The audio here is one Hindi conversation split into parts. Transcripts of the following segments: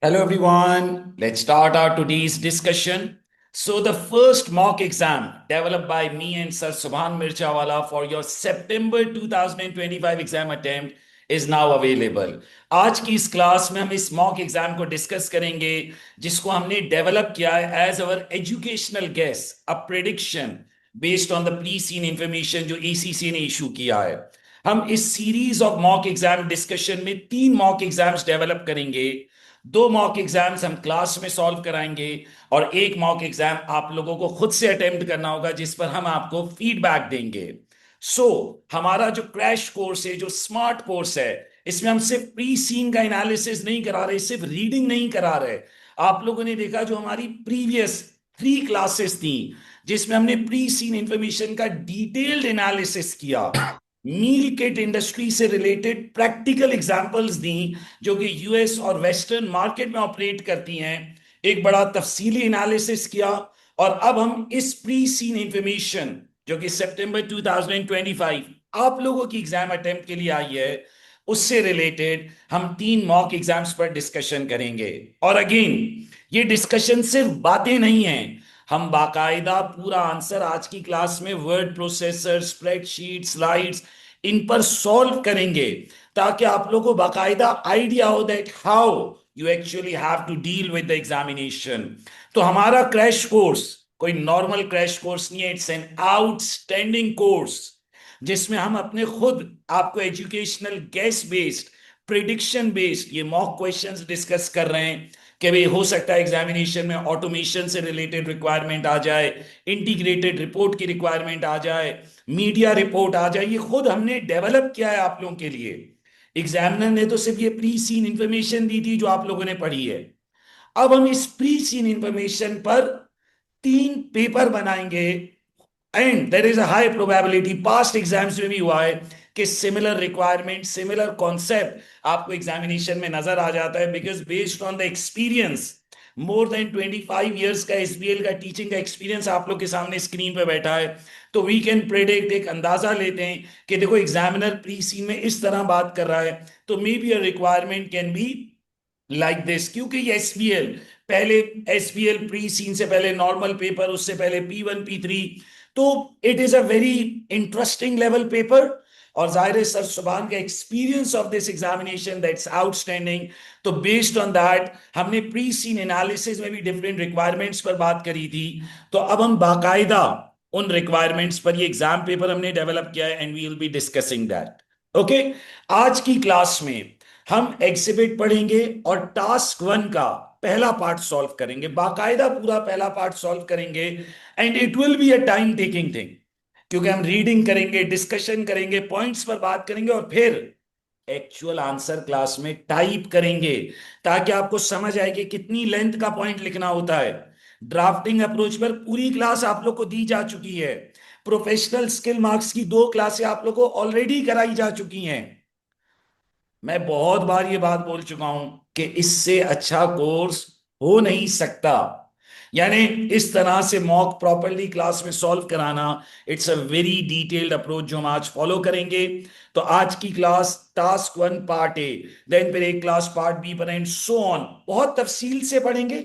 Hello everyone, let's start our today's discussion. So the first mock exam developed by me and Sir Subhan Mirchawala for your September 2025 exam attempt is now available. आज की इस क्लास में हम इस मॉक एग्जाम को डिस्कस करेंगे जिसको हमने डेवलप किया है as our educational guess a prediction based on the pre seen information जो एसीसी ने इशू किया है। हम इस series of mock exam discussion में तीन मॉक एग्जाम्स डेवलप करेंगे। दो मॉक एग्जाम्स हम क्लास में सॉल्व कराएंगे और एक मॉक एग्जाम आप लोगों को खुद से अटेम्प्ट करना होगा जिस पर हम आपको फीडबैक देंगे। हमारा जो क्रैश कोर्स है, जो स्मार्ट कोर्स है, इसमें हम सिर्फ प्री सीन का एनालिसिस नहीं करा रहे, सिर्फ रीडिंग नहीं करा रहे। आप लोगों ने देखा जो हमारी प्रीवियस 3 क्लासेस थी जिसमें हमने प्री सीन इंफॉर्मेशन का डिटेल्ड एनालिसिस किया, मील किट इंडस्ट्री से रिलेटेड प्रैक्टिकल एग्जांपल्स दी जो कि यूएस और वेस्टर्न मार्केट में ऑपरेट करती हैं, एक बड़ा तफसीली एनालिसिस किया। और अब हम इस प्री सीन इंफॉर्मेशन जो कि सितंबर 2025 आप लोगों की एग्जाम अटेम्प्ट के लिए आई है, उससे रिलेटेड हम तीन मॉक एग्जाम्स पर डिस्कशन करेंगे। और अगेन ये डिस्कशन सिर्फ बातें नहीं हैं, हम बाकायदा पूरा आंसर आज की क्लास में वर्ड प्रोसेसर, स्प्रेडशीट, स्लाइड्स इन पर सॉल्व करेंगे ताकि आप लोगों को बाकायदा आइडिया हो that how you actually have to deal with the examination. तो हमारा क्रैश कोर्स कोई नॉर्मल क्रैश कोर्स नहीं है, इट्स एन आउटस्टैंडिंग कोर्स जिसमें हम अपने खुद आपको educational guess based, prediction based ये मॉक क्वेश्चंस डिस्कस कर रहे हैं कि भाई हो सकता है एग्जामिनेशन में ऑटोमेशन से रिलेटेड रिक्वायरमेंट आ जाए, इंटीग्रेटेड रिपोर्ट की रिक्वायरमेंट आ जाए, मीडिया रिपोर्ट आ जाए। ये खुद हमने डेवलप किया है आप लोगों के लिए। एग्जामिनर ने तो सिर्फ ये प्री सीन इंफॉर्मेशन दी थी जो आप लोगों ने पढ़ी है। अब हम इस प्री सीन इंफॉर्मेशन पर तीन पेपर बनाएंगे and there is a high probability, past exams में भी हुआ है कि सिमिलर रिक्वायरमेंट, सिमिलर कॉन्सेप्ट आपको एग्जामिनेशन में नजर आ जाता है because based on the experience, more than 25 years का एसबीएल का टीचिंग का एक्सपीरियंस आप लोग के सामने स्क्रीन पे बैठा है। तो वी कैन प्रेडिक्ट, एक अंदाजा लेते हैं कि देखो एग्जामिनर प्री सीन में इस तरह बात कर रहा है तो may be a requirement can be like this, क्योंकि ये एसबीएल पहले, एसबीएल प्री सीन से पहले नॉर्मल पेपर, उससे पहले P1 P3, तो it is a very interesting level paper. और जाहिर है सर सुभान का experience of this examination that's outstanding. तो बेस्ड ऑन दैट हमने प्री सीन एनालिसिस में भी डिफरेंट रिक्वायरमेंट्स पर बात करी थी। तो अब हम बाकायदा उन रिक्वायरमेंट्स पर ये एग्जाम पेपर हमने डेवलप किया है and we will be discussing that. Okay, आज की क्लास में हम एग्जिबिट पढ़ेंगे और टास्क 1 का पहला पार्ट सॉल्व करेंगे, बाकायदा पूरा पहला पार्ट सॉल्व करेंगे। And it will be a time taking thing क्योंकि हम रीडिंग करेंगे, डिस्कशन करेंगे, पॉइंट्स पर बात करेंगे और फिर एक्चुअल आंसर क्लास में टाइप करेंगे ताकि आपको समझ आए कि कितनी लेंथ का पॉइंट लिखना होता है। ड्राफ्टिंग अप्रोच पर पूरी क्लास आप लोग को दी जा चुकी है। प्रोफेशनल स्किल मार्क्स की 2 क्लासें आप लोग को ऑलरेडी कराई जा चुकी हैं। मैं बहुत बार ये बात बोल चुका हूं कि इससे अच्छा कोर्स हो नहीं सकता। यानी इस तरह से मॉक प्रॉपरली क्लास में सॉल्व कराना, it's a very detailed approach जो हम आज फॉलो करेंगे। तो आज की class task 1 part A, then फिर एक क्लास पार्ट बी पर एंड सो ऑन बहुत तफसील से पढ़ेंगे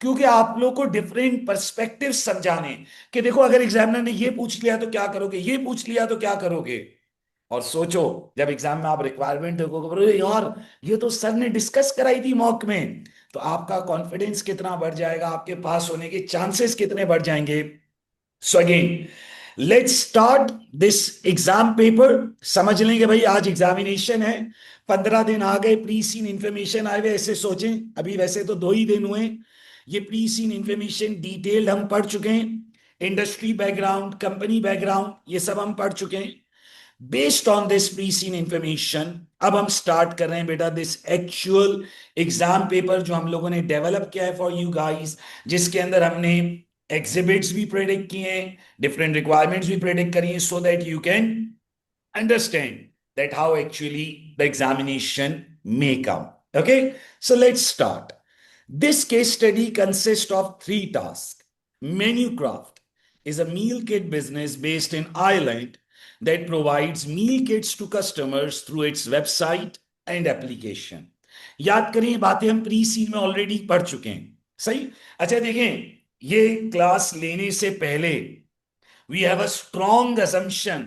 क्योंकि आप लोग को डिफरेंट पर्सपेक्टिव समझाने कि देखो अगर एग्जामिनर ने ये पूछ लिया तो क्या करोगे, ये पूछ लिया तो क्या करोगे। और सोचो जब एग्जाम में आप रिक्वायरमेंट देखोगे, बोलोगे यार ये तो सर ने डिस्कस कराई थी मॉक में, तो आपका कॉन्फिडेंस कितना बढ़ जाएगा, आपके पास होने के चांसेस कितने बढ़ जाएंगे। So again let's start this exam paper. समझ लेंगे भाई आज एग्जामिनेशन है, 15 दिन आ गए, प्री सीन इंफॉर्मेशन आए हुए, ऐसे सोचें अभी वैसे तो 2 ही दिन हुए। ये प्री सीन इंफॉर्मेशन डिटेल्ड हम पढ़ चुके हैं, इंडस्ट्री बैकग्राउंड, कंपनी बैकग्राउंड, ये सब हम पढ़ चुके हैं। Based on this pre seen information अब हम स्टार्ट कर रहे हैं बेटा दिस एक्चुअल एग्जाम पेपर जो हम लोगों ने डेवलप किया है फॉर यू गाइस, जिसके अंदर हमने एग्जिबिट्स भी प्रेडिक्ट किए हैं, डिफरेंट रिक्वायरमेंट्स भी प्रेडिक्ट करी हैं सो that you can understand that how actually the examination may come. Okay, so let's start. This case study consists of 3 tasks. Menucraft is a meal kit business based in Ireland that provides meal kits to customers through its website and application. याद करें, ये बातें हम प्री सीन में ऑलरेडी पढ़ चुके हैं। सही। अच्छा देखें, ये क्लास लेने से पहले we have a strong assumption,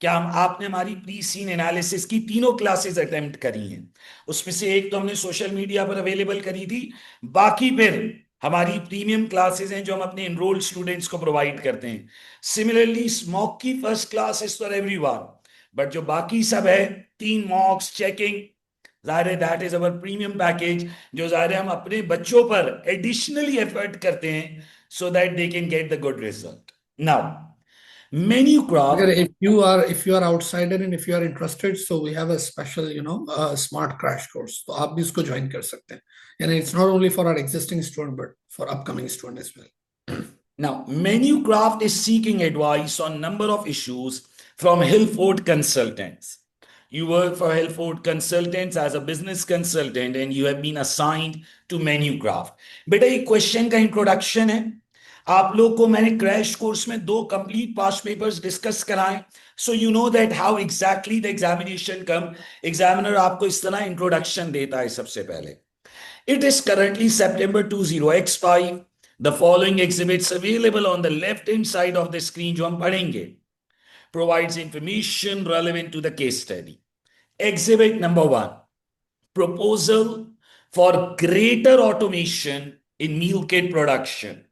क्या हम आपने हमारी प्री सीन एनालिसिस की तीनों क्लासेस अटेम्प्ट करी हैं। उसमें से एक तो हमने सोशल मीडिया पर अवेलेबल करी थी, बाकी फिर हमारी प्रीमियम क्लासेस हैं जो हम अपने एनरोल्ड स्टूडेंट्स को प्रोवाइड करते हैं। सिमिलरली स्मॉक की first class is for everyone, but जो बाकी सब है, 3 मॉक्स चेकिंग, जाहिर है that is our premium package, जो जाहिर है हम अपने बच्चों पर एडिशनली एफर्ट करते हैं so that they can get the good result. Now menu अगर craft. if you are outsider and if you are interested, so we have a special smart crash course, तो आप भी इसको ज्वाइन कर सकते हैं। यानी it's not only for our existing student but for upcoming student as well. Now, Menucraft is seeking advice on number of issues from Hillford Consultants. You work for Hillford Consultants as a business consultant and you have been assigned to Menucraft. बेटा ये क्वेश्चन का इंट्रोडक्शन है। आप लोग को मैंने क्रैश कोर्स में 2 कंप्लीट पास्ट पेपर्स डिस्कस कराए, so you know that how exactly the examination come. Examiner आपको इस तरह इंट्रोडक्शन देता है सबसे पहले। It is currently September 20X5. The following exhibits available on the left hand side of the screen जो हम पढ़ेंगे provides information relevant to the case study. Exhibit number 1, proposal for greater automation in meal kit production.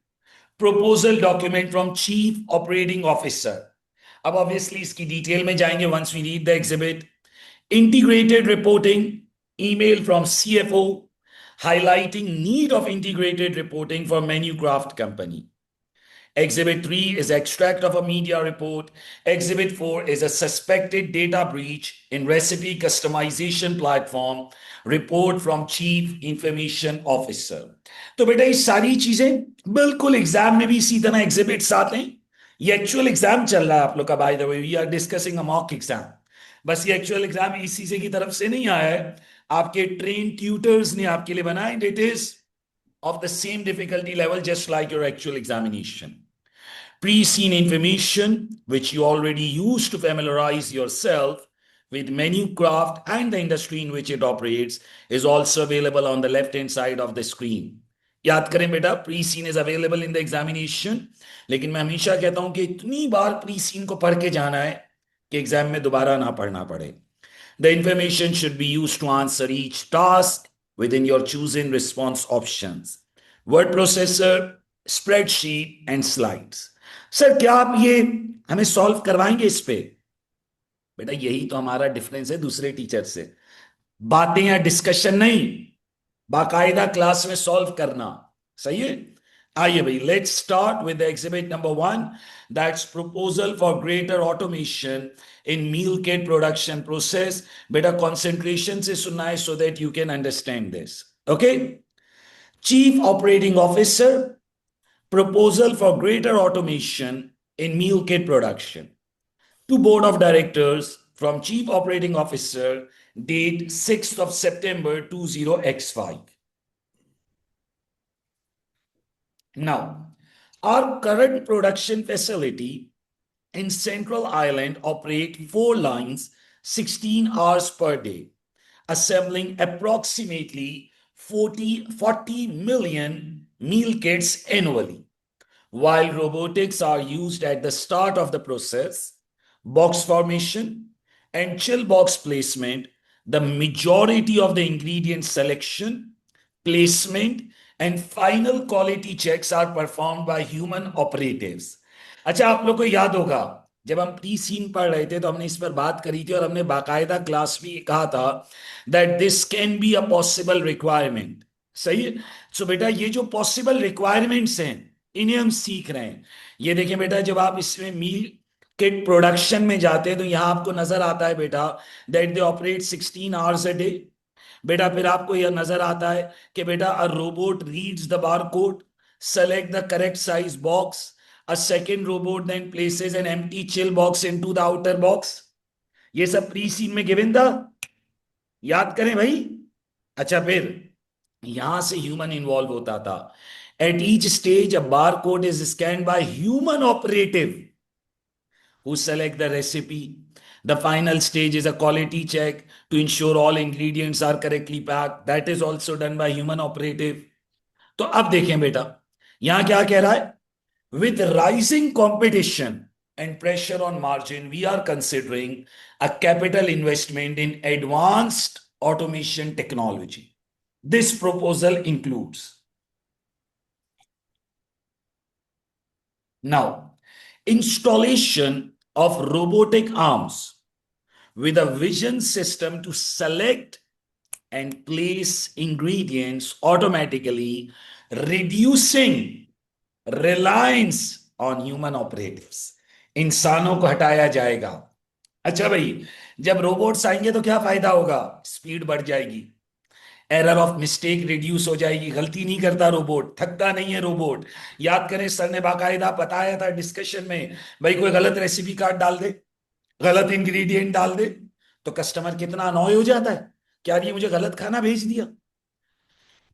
Proposal document from Chief Operating Officer. अब obviously इसकी डिटेल में जाएंगे once we read the exhibit. Integrated reporting, email from CFO highlighting need of integrated reporting for Menucraft company. Exhibit 3 is extract of a media report. Exhibit 4 is a suspected data breach in recipe customization platform. Report from Chief Information Officer. तो बेटा ये सारी चीजें बिल्कुल एग्जाम में भी इसी तरह एग्जिबिट्स आते हैं। ये एक्चुअल एग्जाम चल रहा है आप लोग का, by the way we are discussing a mock exam. बस ये एक्चुअल एग्जाम इसी से की तरफ से नहीं आया है, आपके ट्रेन ट्यूटर्स ने आपके लिए बनाए। It is of the same difficulty level, just like your actual examination. Pre-scene information, which you already use to familiarize yourself with Menucraft and the industry in which it operates, is also available on the left-hand side of the screen. याद करें बेटा, pre seen is available in the examination, लेकिन मैं हमेशा कहता हूं कि इतनी बार प्री सीन को पढ़ के जाना है कि एग्जाम में दोबारा ना पढ़ना पड़े। The information should be used to answer each task within your chosen response options. Word processor, spreadsheet, and slides. Sir क्या आप ये हमें सॉल्व करवाएंगे इस पे? बेटा यही तो हमारा डिफरेंस है दूसरे टीचर से। बातें या डिस्कशन नहीं, बाकायदा क्लास में सॉल्व करना। सही है। आइए भाई, let's start with exhibit number 1, that's proposal for greater automation in meal kit production process. बेटा कॉन्सेंट्रेशन से सुनना है so that you can understand this. Okay. Chief operating officer, proposal for greater automation in meal kit production. To Board of Directors from Chief Operating Officer, date 6th of September 20X5. Now, our current production facility in Central Ireland operate 4 lines 16 hours per day, assembling approximately 40 million meal kits annually. While robotics are used at the start of the process, box formation and chill box placement, the majority of the ingredient selection, placement, and final quality checks are performed by human operatives. अच्छा, आप लोग को याद होगा जब हम प्री सीन पढ़ रहे थे तो हमने इस पर बात करी थी और हमने बाकायदा क्लास में कहा था that this can be a possible requirement. सही है। सो बेटा ये जो पॉसिबल रिक्वायरमेंट्स हैं इन्हें हम सीख रहे हैं। ये देखिए बेटा, जब आप इसमें मील किट प्रोडक्शन में जाते हैं तो यहां आपको नजर आता है बेटा that they operate 16 hours a day. बेटा फिर आपको यह नजर आता है कि बेटा a robot reads the bar code, select the correct size box, a second robot then places an empty chill box into the outer box. ये सब प्री सीन में गिवन था, याद करें भाई। अच्छा फिर यहां से ह्यूमन इन्वॉल्व होता था। At each stage a bar code is scan by human operative who select the recipe. The final stage is a quality check to ensure all ingredients are correctly packed. That is also done by human operative. तो अब देखें बेटा, यहां क्या कह रहा है? With rising competition and pressure on margin, we are considering a capital investment in advanced automation technology. This proposal includes now installation of robotic arms with a vision system to select and place ingredients automatically, reducing reliance on human operatives. इंसानों को हटाया जाएगा. अच्छा भाई, जब रोबोट्स आएंगे तो क्या फायदा होगा? स्पीड बढ़ जाएगी, एरर ऑफ मिस्टेक रिड्यूस हो जाएगी, गलती नहीं करता रोबोट, थकता नहीं है रोबोट. याद करें, सर ने बाकायदा बताया था डिस्कशन में, भाई कोई गलत रेसिपी कार्ड डाल दे, गलत इंग्रेडिएंट डाल दे, तो कस्टमर कितना अनॉय हो जाता है, क्या ये मुझे गलत खाना भेज दिया.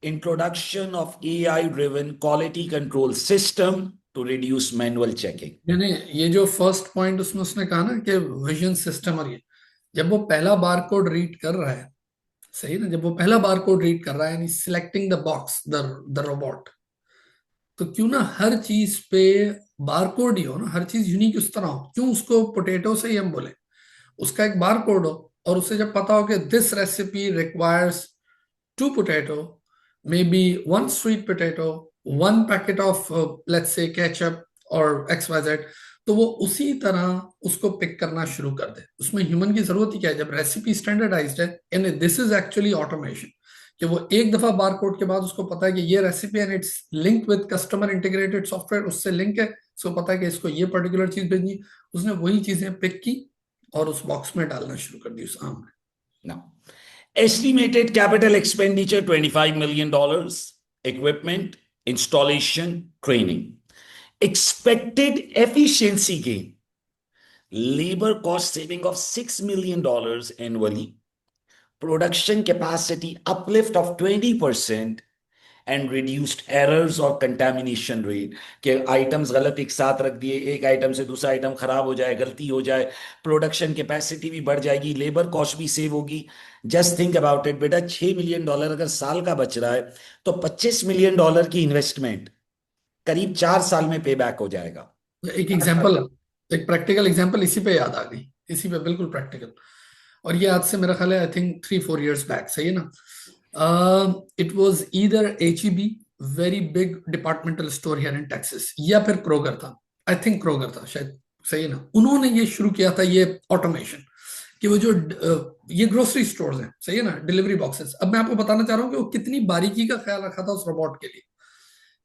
Introduction of AI driven quality control system to reduce manual checking. यानी ये जो फर्स्ट पॉइंट उसमें उसने कहा ना कि विजन सिस्टम, और ये जब वो पहला बार कोड रीड कर रहा है, सही ना, जब वो पहला बार कोड रीड कर रहा है, यानी selecting the box, the robot, तो क्यों ना हर चीज पे बार कोड ही हो ना, हर चीज यूनिक उस तरह हो. क्यों उसको पोटैटो से ही हम बोले, उसका एक बार कोड हो, और उसे जब पता हो कि this recipe requires 2 potato, may be 1 sweet potato, 1 packet of let's say ketchup और XYZ, तो वो उसी तरह उसको पिक करना शुरू कर दे. उसमें ह्यूमन की जरूरत ही क्या है जब रेसिपी स्टैंडर्डाइज्ड है. And this is actually automation, कि वो एक दफा बार कोड के बाद उसको पता है कि ये recipe and it's link with customer integrated software, उससे लिंक है, उसको पता है कि इसको ये पर्टिकुलर चीज भेजनी. उसने वही चीजें पिक की और उस बॉक्स में डालना शुरू कर दी उस आम में. Now, estimated capital expenditure $25 million, equipment, installation, training. Expected efficiency gain, labor cost saving of $6 million annually, production capacity uplift of 20%, and reduced errors और कंटेमिनेशन रेट, के आइटम्स गलत एक साथ रख दिए, एक आइटम से दूसरा आइटम खराब हो जाए, गलती हो जाए, प्रोडक्शन कैपेसिटी भी बढ़ जाएगी, लेबर कॉस्ट भी सेव होगी. जस्ट थिंक अबाउट इट बेटा, $6 million अगर साल का बच रहा है, तो $25 million की इन्वेस्टमेंट करीब 4 साल में पे बैक हो जाएगा. एक एग्जांपल, एक प्रैक्टिकल एग्जांपल इसी पे याद आ गई, इसी पे बिल्कुल प्रैक्टिकल. और ये आज से मेरा ख्याल है आई थिंक 3-4 years बैक, सही है ना. It was either HEB, very big departmental store here in Texas, या फिर क्रोगर था, आई थिंक क्रोगर था शायद, सही है ना. उन्होंने ये शुरू किया था ये ऑटोमेशन, कि वो जो ये ग्रोसरी स्टोर्स हैं, सही है ना, डिलीवरी बॉक्सेस. अब मैं आपको बताना चाह रहा हूँ कि वो कितनी बारीकी का ख्याल रखा था उस रोबोट के लिए,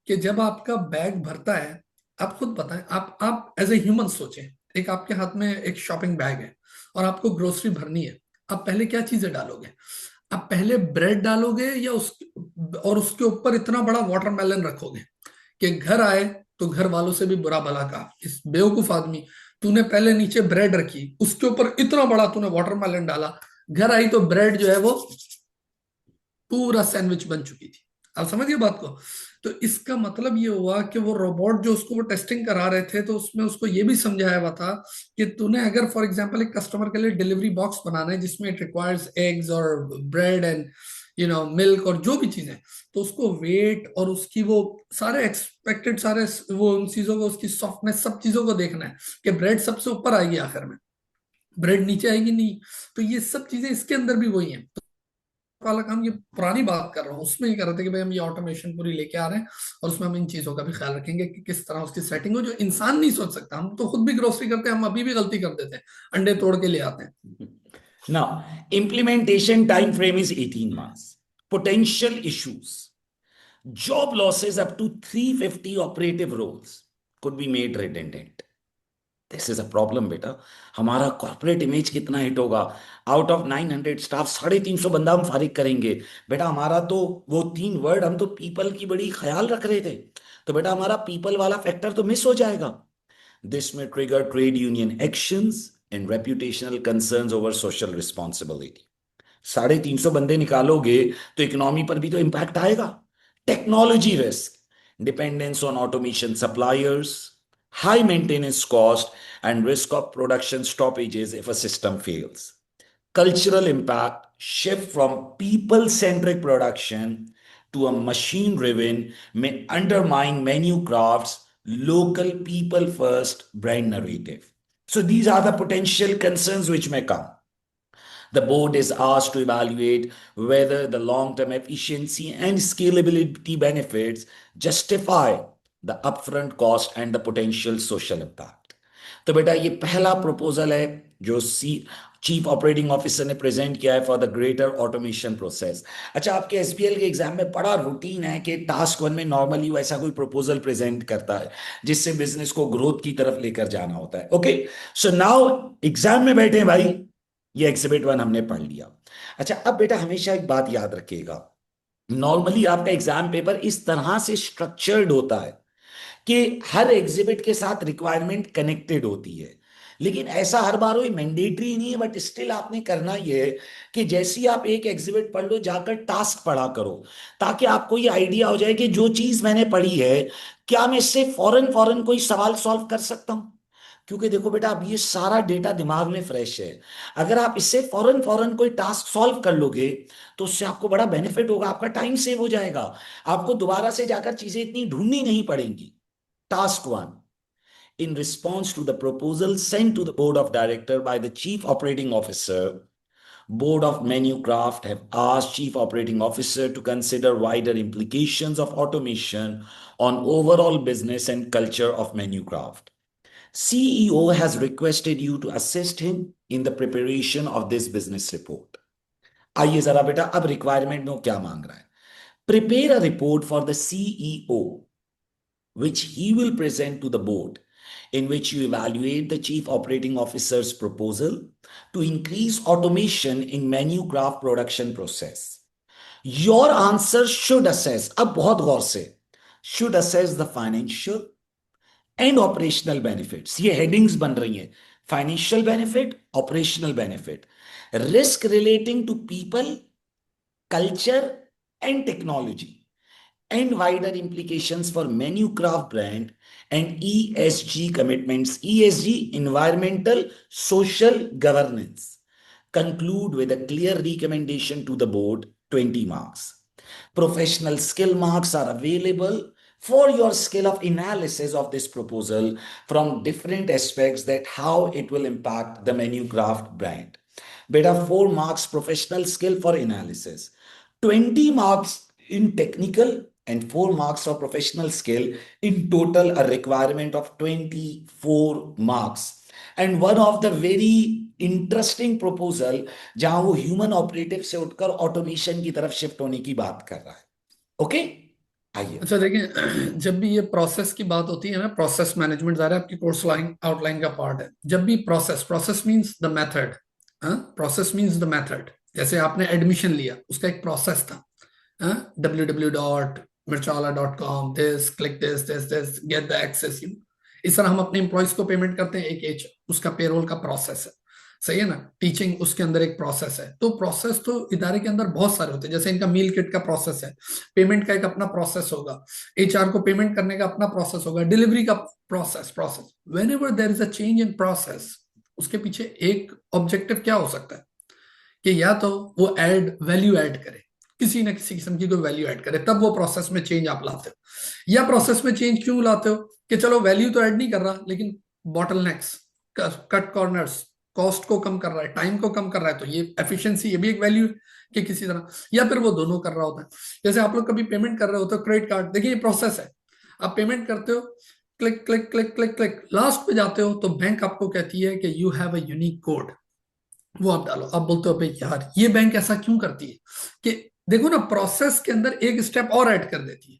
कि जब आपका बैग भरता है, आप खुद बताएं, आप एज ए ह्यूमन सोचें, एक आपके हाथ में एक शॉपिंग बैग है और आपको ग्रोसरी भरनी है, आप पहले क्या चीजें डालोगे? आप पहले ब्रेड डालोगे या और उसके ऊपर इतना बड़ा वाटरमेलन रखोगे कि घर आए तो घर वालों से भी बुरा भला कहा, इस बेवकूफ आदमी, तूने पहले नीचे ब्रेड रखी, उसके ऊपर इतना बड़ा तूने वाटरमेलन डाला, घर आई तो ब्रेड जो है वो पूरा सैंडविच बन चुकी थी. आप समझिए बात को. तो इसका मतलब ये हुआ कि वो रोबोट जो उसको वो टेस्टिंग करा रहे थे, तो उसमें उसको ये भी समझाया हुआ था कि तूने अगर फॉर एग्जांपल एक कस्टमर के लिए डिलीवरी बॉक्स बनाना है जिसमें इट रिक्वायर्स एग्स और ब्रेड एंड मिल्क और जो भी चीजें, तो उसको वेट और उसकी वो सारे एक्सपेक्टेड सारे वो उन चीजों को, उसकी सॉफ्टनेस, सब चीजों को देखना है कि ब्रेड सबसे ऊपर आएगी आखिर में, ब्रेड नीचे आएगी नहीं. तो ये सब चीजें इसके अंदर भी वही है. वाला काम, ये पुरानी बात कर रहा हूँ, उसमें ये कर रहे थे कि भाई हम ये ऑटोमेशन पूरी लेके आ रहे हैं और उसमें हम इन चीजों का भी ख्याल रखेंगे कि किस तरह उसकी सेटिंग हो जो इंसान नहीं सोच सकता. हम तो खुद भी ग्रोसरी करते हैं, हम अभी भी गलती कर देते हैं, अंडे तोड़ के ले आते हैं. Now, implementation time frame is 18 months. Potential issues. Job losses up to 350 operative roles could be made redundant. This is a problem बेटा. हमारा कॉर्पोरेट इमेज कितना हिट होगा? आउट ऑफ 900 स्टाफ 350 बंदा हम फारिग करेंगे बेटा. हमारा तो वो 3 वर्ड, हम तो पीपल की बड़ी ख्याल रख रहे थे, तो बेटा हमारा पीपल वाला फैक्टर तो मिस हो जाएगा. This may trigger trade union actions and reputational concerns over social responsibility. 350 बंदे निकालोगे तो इकोनॉमी पर भी तो इंपैक्ट आएगा. Technology risk, dependence on automation suppliers, high maintenance cost, and risk of production stoppages if a system fails. Cultural impact shift from people centric production to a machine driven may undermine menu crafts, local people first brand narrative. So these are the potential concerns which may come. The board is asked to evaluate whether the long term efficiency and scalability benefits justify the upfront cost and the potential social impact. तो बेटा ये पहला प्रपोजल है जो चीफ ऑपरेटिंग ऑफिसर ने प्रेजेंट किया है for the greater automation process. अच्छा, आपके एसबीएल के एग्जाम में बड़ा रूटीन है कि टास्क वन में नॉर्मली वो ऐसा कोई प्रपोजल प्रेजेंट करता है जिससे बिजनेस को ग्रोथ की तरफ लेकर जाना होता है। ओके, सो नाउ एग्जाम में बैठे हैं भाई, ये एग्जिबिट वन हमने पढ़ लिया। अच्छा, अब बेटा हमेशा एक बात याद रखिएगा, नॉर्मली आपका एग्जाम पेपर इस तरह से स्ट्रक्चर्ड होता है कि हर एग्जिबिट के साथ रिक्वायरमेंट कनेक्टेड होती है, लेकिन ऐसा हर बार वही मैंडेटरी नहीं है, बट स्टिल आपने करना ये है कि जैसे ही आप एक एग्जिबिट पढ़ लो जाकर टास्क पढ़ा करो, ताकि आपको ये आइडिया हो जाए कि जो चीज मैंने पढ़ी है क्या मैं इससे फौरन फौरन कोई सवाल सॉल्व कर सकता हूं। क्योंकि देखो बेटा, अब ये सारा डेटा दिमाग में फ्रेश है, अगर आप इससे फौरन फौरन कोई टास्क सॉल्व कर लोगे तो उससे आपको बड़ा बेनिफिट होगा, आपका टाइम सेव हो जाएगा, आपको दोबारा से जाकर चीजें इतनी ढूंढनी नहीं पड़ेंगी। Task 1. In response to the proposal sent to the board of director by the chief operating officer, board of Manucraft have asked chief operating officer to consider wider implications of automation on overall business and culture of Manucraft. CEO has requested you to assist him in the preparation of this business report. आइए जरा बेटा, अब रिक्वायरमेंट में वो क्या मांग रहा है। Prepare a report for the CEO which he will present to the board, in which you evaluate the chief operating officer's proposal to increase automation in menu craft production process. Your answer should assess, अब बहुत गौर से, should assess the financial and operational benefits. ये headings बन रही हैं, financial benefit, operational benefit, risk relating to people, culture and technology, and wider implications for Manucraft brand and ESG commitments, ESG, environmental, social governance. Conclude with a clear recommendation to the board, 20 marks. Professional skill marks are available for your skill of analysis of this proposal from different aspects that how it will impact the Manucraft brand. Beta 4 marks professional skill for analysis, 20 marks in technical and 4 marks for professional skill, in total a requirement of 24 marks. And one of the very interesting proposal जहां वो ह्यूमन ऑपरेटिव से उठकर ऑटोमेशन की तरफ शिफ्ट होने की बात कर रहा है। ओके, आइए। अच्छा देखिए, जब भी ये प्रोसेस की बात होती है ना, प्रोसेस मैनेजमेंट ज़्यादा आपकी कोर्स लाइन आउटलाइन का पार्ट है। जब भी process, process means the method, process means the method. जैसे आपने एडमिशन लिया, उसका एक प्रोसेस था, www.mirchala.com, this click this get the access. इस तरह हम अपने एम्प्लॉयज को पेमेंट करते हैं, एक एच उसका पेरोल का प्रोसेस है, सही है ना। टीचिंग उसके अंदर एक प्रोसेस है। तो प्रोसेस तो इदारे के अंदर बहुत सारे होते हैं, जैसे इनका मील किट का प्रोसेस है, पेमेंट का एक अपना प्रोसेस होगा, एचआर को पेमेंट करने का अपना प्रोसेस होगा, डिलीवरी का process whenever there is a change in process, उसके पीछे एक ऑब्जेक्टिव क्या हो सकता है कि या तो वो वैल्यू ऐड करे, किसी न किसी किस्म की कोई वैल्यू ऐड करे, तब वो प्रोसेस में चेंज आप लाते हो। या प्रोसेस में चेंज क्यों लाते हो कि चलो वैल्यू तो ऐड नहीं कर रहा, लेकिन बॉटलनेक्स, कट कॉर्नर्स, कॉस्ट को कम कर रहा है, टाइम को कम कर रहा है, तो ये एफिशिएंसी, ये भी एक वैल्यू कि किसी तरह, या फिर वो दोनों कर रहा होता है। जैसे आप लोग कभी पेमेंट कर रहे होते हो क्रेडिट कार्ड, देखिए ये प्रोसेस है, आप पेमेंट करते हो, click click click click click, last पे जाते हो तो बैंक आपको कहती है कि you have a unique code, वो आप डालो। आप बोलते हो भाई यार ये बैंक ऐसा क्यों करती है कि देखो ना, प्रोसेस के अंदर एक स्टेप और ऐड कर देती है।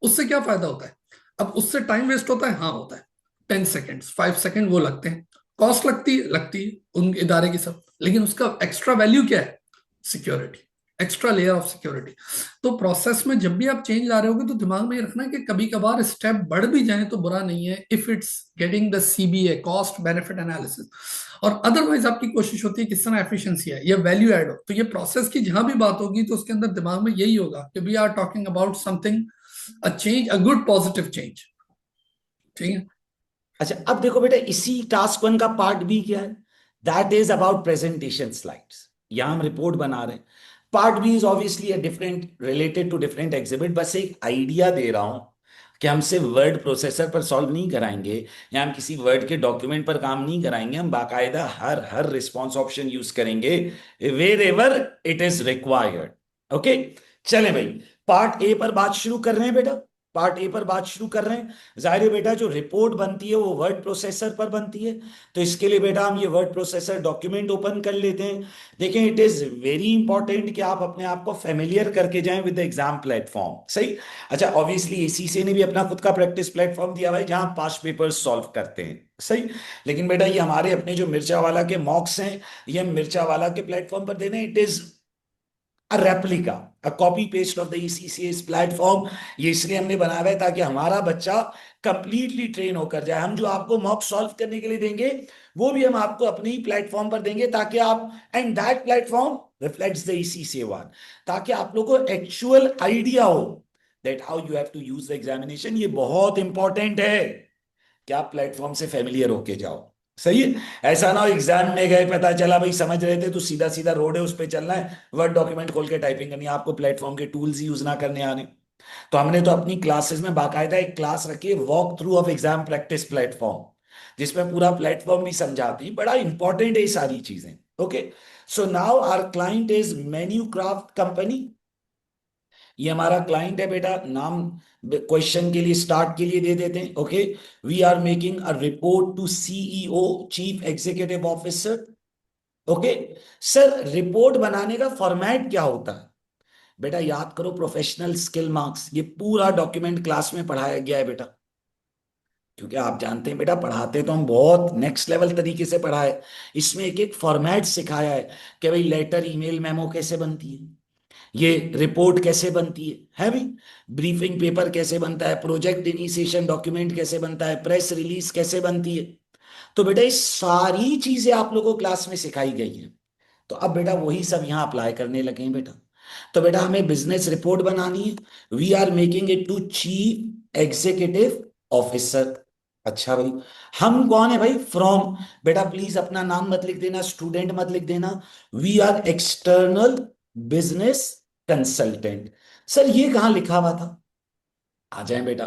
उससे क्या फायदा होता है? अब उससे टाइम वेस्ट होता है, हाँ होता है, 10 सेकेंड्स 5 सेकेंड वो लगते हैं, कॉस्ट लगती है उन इदारे की सब, लेकिन उसका एक्स्ट्रा वैल्यू क्या है? Security, extra layer of security. तो प्रोसेस में जब भी आप चेंज ला रहे होगे तो दिमाग में रखना कि कभी कभार स्टेप बढ़ भी जाए तो बुरा नहीं है, if it's getting the CBA, cost benefit analysis. और अदरवाइज आपकी कोशिश होती है किस तरह एफिशिएंसी है या वैल्यू ऐड हो। तो ये प्रोसेस की जहां भी बात होगी तो उसके अंदर दिमाग में यही होगा कि we are talking about something, a change, a good positive change, ठीक है। अच्छा, अब देखो बेटा, इसी टास्क वन का पार्ट बी क्या है? That is about presentation slides. यहां हम रिपोर्ट बना रहे हैं। Part B is obviously a different, related to different exhibit. बस एक आइडिया दे रहा हूं कि हम सिर्फ वर्ड प्रोसेसर पर सॉल्व नहीं कराएंगे, या हम किसी वर्ड के डॉक्यूमेंट पर काम नहीं कराएंगे। हम बाकायदा हर हर रिस्पॉन्स ऑप्शन यूज करेंगे wherever it is required. Okay, चले भाई, पार्ट ए पर बात शुरू कर रहे हैं बेटा। पार्ट ए पर बात शुरू कर रहे हैं। जाहिर है बेटा, जो रिपोर्ट बनती है वो वर्ड प्रोसेसर पर बनती है। तो इसके लिए बेटा हम ये वर्ड प्रोसेसर डॉक्यूमेंट ओपन कर लेते हैं। देखें, इट इज वेरी इंपॉर्टेंट कि आप अपने आप को फेमिलियर करके जाएं विद द एग्जाम प्लेटफॉर्म। सही। अच्छा, ऑब्वियसली एसीसी ने भी अपना खुद का प्रैक्टिस प्लेटफॉर्म दिया हुआ है जहां पास्ट पेपर सॉल्व करते हैं। सही। लेकिन बेटा, ये हमारे अपने जो मिर्चा वाला के मॉक्स हैं, ये हम मिर्चा वाला के प्लेटफॉर्म पर दे रहे हैं। It is a replica, a copy paste of the ECCS platform. ये इसलिए हमने बनाया हुआ है ताकि हमारा बच्चा कंप्लीटली ट्रेन होकर जाए। हम जो आपको मॉक सॉल्व करने के लिए देंगे, वो भी हम आपको अपने ही प्लेटफॉर्म पर देंगे, ताकि आप, and that platform reflects the ECCA one, ताकि आप लोगों को एक्चुअल आइडिया हो that how you have to use the examination. ये बहुत इंपॉर्टेंट है कि आप प्लेटफॉर्म से फेमिलियर होके जाओ। सही है। ऐसा ना हो एग्जाम में गए, पता चला भाई समझ रहे थे तो सीधा सीधा रोड है उस पर चलना है, वर्ड डॉक्यूमेंट खोल के टाइपिंग करनी है, आपको प्लेटफॉर्म के टूल्स ही यूज ना करने आने। तो हमने तो अपनी क्लासेस में बाकायदा एक क्लास रखी है, walk through of exam practice platform, जिसमें पूरा प्लेटफॉर्म भी समझाते हैं। बड़ा इंपॉर्टेंट है ये सारी चीजें। Okay, so now our client is Menu Craft company. ये हमारा क्लाइंट है बेटा। नाम क्वेश्चन के लिए, स्टार्ट के लिए दे देते हैं। Okay, we are making a report to CEO, chief executive officer. Okay sir, report बनाने का फॉर्मेट क्या होता है? बेटा याद करो, प्रोफेशनल स्किल मार्क्स, ये पूरा डॉक्यूमेंट क्लास में पढ़ाया गया है बेटा। क्योंकि आप जानते हैं बेटा, पढ़ाते तो हम बहुत नेक्स्ट लेवल तरीके से पढ़ाए। इसमें एक एक फॉर्मेट सिखाया है कि भाई लेटर, ईमेल, मेमो कैसे बनती है, ये रिपोर्ट कैसे बनती है भाई, ब्रीफिंग पेपर कैसे बनता है, प्रोजेक्ट इनिशिएशन डॉक्यूमेंट कैसे बनता है, प्रेस रिलीज कैसे बनती है। तो बेटा ये सारी चीजें आप लोगों को क्लास में सिखाई गई है। तो अब बेटा वही सब यहाँ अप्लाई करने लगे हैं बेटा। तो बेटा हमें बिजनेस रिपोर्ट बनानी है। We are making it to chief executive officer. अच्छा भाई, हम कौन है भाई? फ्रॉम, बेटा प्लीज अपना नाम मत लिख देना, स्टूडेंट मत लिख देना। We are external business consultant. Sir ये कहाँ लिखा हुआ था? आ जाए बेटा।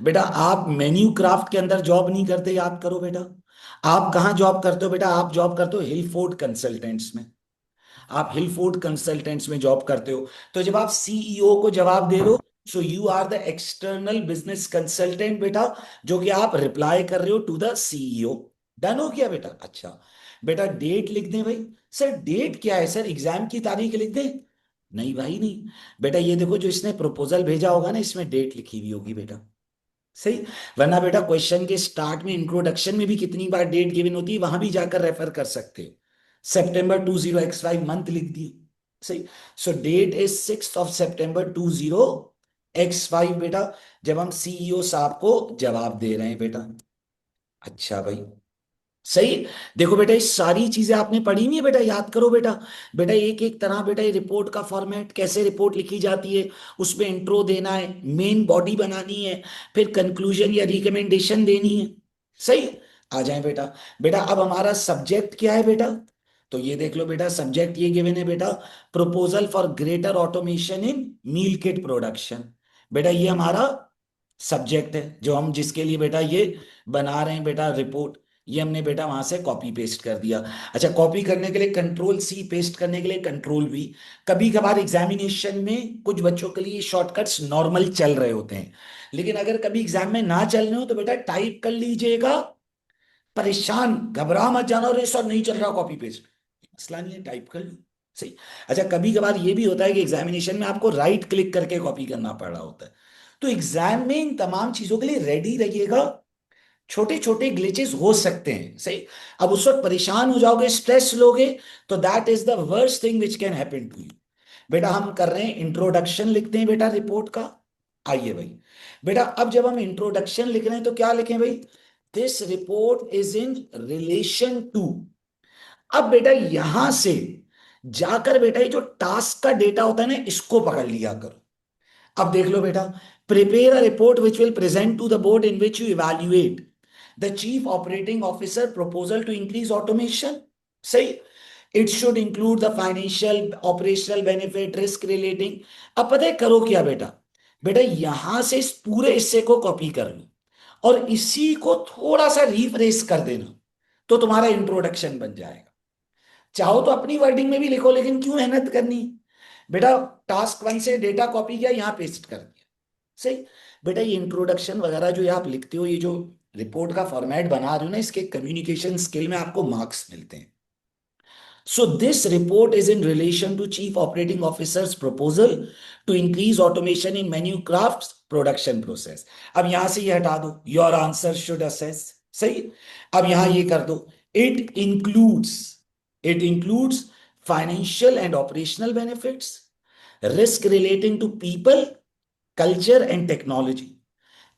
बेटा आप मेन्यू क्राफ्ट के अंदर जॉब नहीं करते, याद करो बेटा। आप कहाँ जॉब करते हो बेटा? आप जॉब करते हो हिलफोर्ड कंसल्टेंट्स में। आप हिलफोर्ड कंसल्टेंट्स में जॉब करते हो। तो जब आप सीईओ को जवाब दे रहे हो, so you are the external business consultant बेटा, जो कि आप रिप्लाई कर रहे हो टू द सीईओ। डन हो गया बेटा? अच्छा बेटा, डेट लिख दें भाई। सर डेट क्या है? सर एग्जाम की तारीख लिख दें? नहीं भाई नहीं। बेटा ये देखो, जो इसने प्रपोजल भेजा होगा ना, इसमें डेट लिखी हुई होगी बेटा। सही। वरना बेटा क्वेश्चन के स्टार्ट में, इंट्रोडक्शन में भी कितनी बार डेट गिवन होती है, वहां भी जाकर रेफर कर सकते हो। September 20x5 मंथ लिख दिए। सही। सो डेट इज 6 September 20x5 बेटा, जब हम सीईओ साहब को जवाब दे रहे हैं बेटा। अच्छा भाई, सही। देखो बेटा, ये सारी चीजें आपने पढ़ी नहीं है बेटा, याद करो बेटा। बेटा एक एक तरह, बेटा ये रिपोर्ट का फॉर्मेट, कैसे रिपोर्ट लिखी जाती है, उसमें इंट्रो देना है, मेन बॉडी बनानी है, फिर कंक्लूजन या रिकमेंडेशन देनी है। सही। आ जाए बेटा। बेटा अब हमारा सब्जेक्ट क्या है बेटा? तो ये देख लो बेटा, सब्जेक्ट ये गिवन है बेटा, proposal for greater automation in meal kit production. बेटा ये हमारा सब्जेक्ट है, जो हम जिसके लिए बेटा ये बना रहे हैं बेटा रिपोर्ट। ये हमने बेटा वहां से कॉपी पेस्ट कर दिया। अच्छा, कॉपी करने के लिए कंट्रोल C, पेस्ट करने के लिए कंट्रोल V। कभी कभार एग्जामिनेशन में कुछ बच्चों के लिए शॉर्टकट्स नॉर्मल चल रहे होते हैं, लेकिन अगर कभी एग्जाम में ना चल रहे हो तो बेटा टाइप कर लीजिएगा। परेशान घबरा मत जाना, और सर नहीं चल रहा कॉपी पेस्ट, मसला नहीं है, टाइप कर लो। सही। अच्छा, कभी कभार ये भी होता है कि एग्जामिनेशन में आपको राइट क्लिक करके कॉपी करना पड़ रहा होता है। तो एग्जाम में इन तमाम चीजों के लिए रेडी रहिएगा। छोटे छोटे ग्लिचेस हो सकते हैं। सही। अब उस वक्त परेशान हो जाओगे, स्ट्रेस लोगे, तो that is the worst thing which can happen to you. बेटा हम कर रहे हैं इंट्रोडक्शन, लिखते हैं बेटा रिपोर्ट का। आइए भाई। बेटा अब जब हम इंट्रोडक्शन लिख रहे हैं तो क्या लिखें भाई? This report is in relation to. अब बेटा यहां से जाकर बेटा ये जो टास्क का डेटा होता है ना, इसको पकड़ लिया करो। अब देख लो बेटा, prepare a report which will present to the board in which you evaluate the chief operating officer proposal to increase automation, सही, it should include the financial operational benefit risk relating. अब पता है करो क्या बेटा, बेटा यहां से इस पूरे हिस्से को कॉपी कर लो और इसी को थोड़ा सा रीफ्रेश कर देना, तो तुम्हारा इंट्रोडक्शन बन जाएगा। चाहो तो अपनी वर्डिंग में भी लिखो, लेकिन क्यों मेहनत करनी बेटा। टास्क 1 से डेटा कॉपी किया, यहां पेस्ट कर दिया, सही। बेटा ये इंट्रोडक्शन वगैरह जो ये आप लिखते हो, ये जो रिपोर्ट का फॉर्मेट बना रहे हो ना, इसके कम्युनिकेशन स्किल में आपको मार्क्स मिलते हैं। So this report is in relation to Chief Operating Officer's proposal to increase automation in Manucraft's production process. अब यहां से ये हटा दो, your answer should assess, सही। अब यहां ये कर दो, it includes financial and operational benefits, risk relating to people, culture and technology,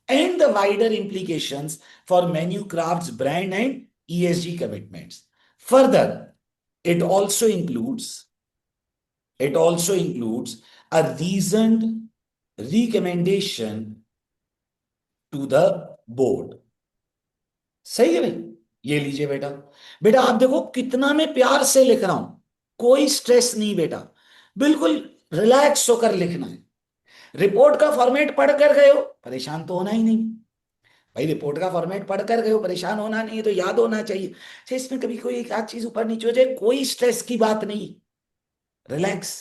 and the wider implications for Manucraft's brand and ESG commitments. Further, it also includes a reasoned recommendation to the board. सही है भाई, ये लीजिए बेटा। बेटा आप देखो कितना मैं प्यार से लिख रहा हूं, कोई स्ट्रेस नहीं बेटा, बिल्कुल रिलैक्स होकर लिखना है। रिपोर्ट का फॉर्मेट पढ़ कर गए हो, परेशान तो होना ही नहीं भाई। रिपोर्ट का फॉर्मेट पढ़ कर गए हो, परेशान होना नहीं है, तो याद होना चाहिए। अच्छा, इसमें कभी कोई एक आध चीज ऊपर नीचे हो जाए, कोई स्ट्रेस की बात नहीं, रिलैक्स,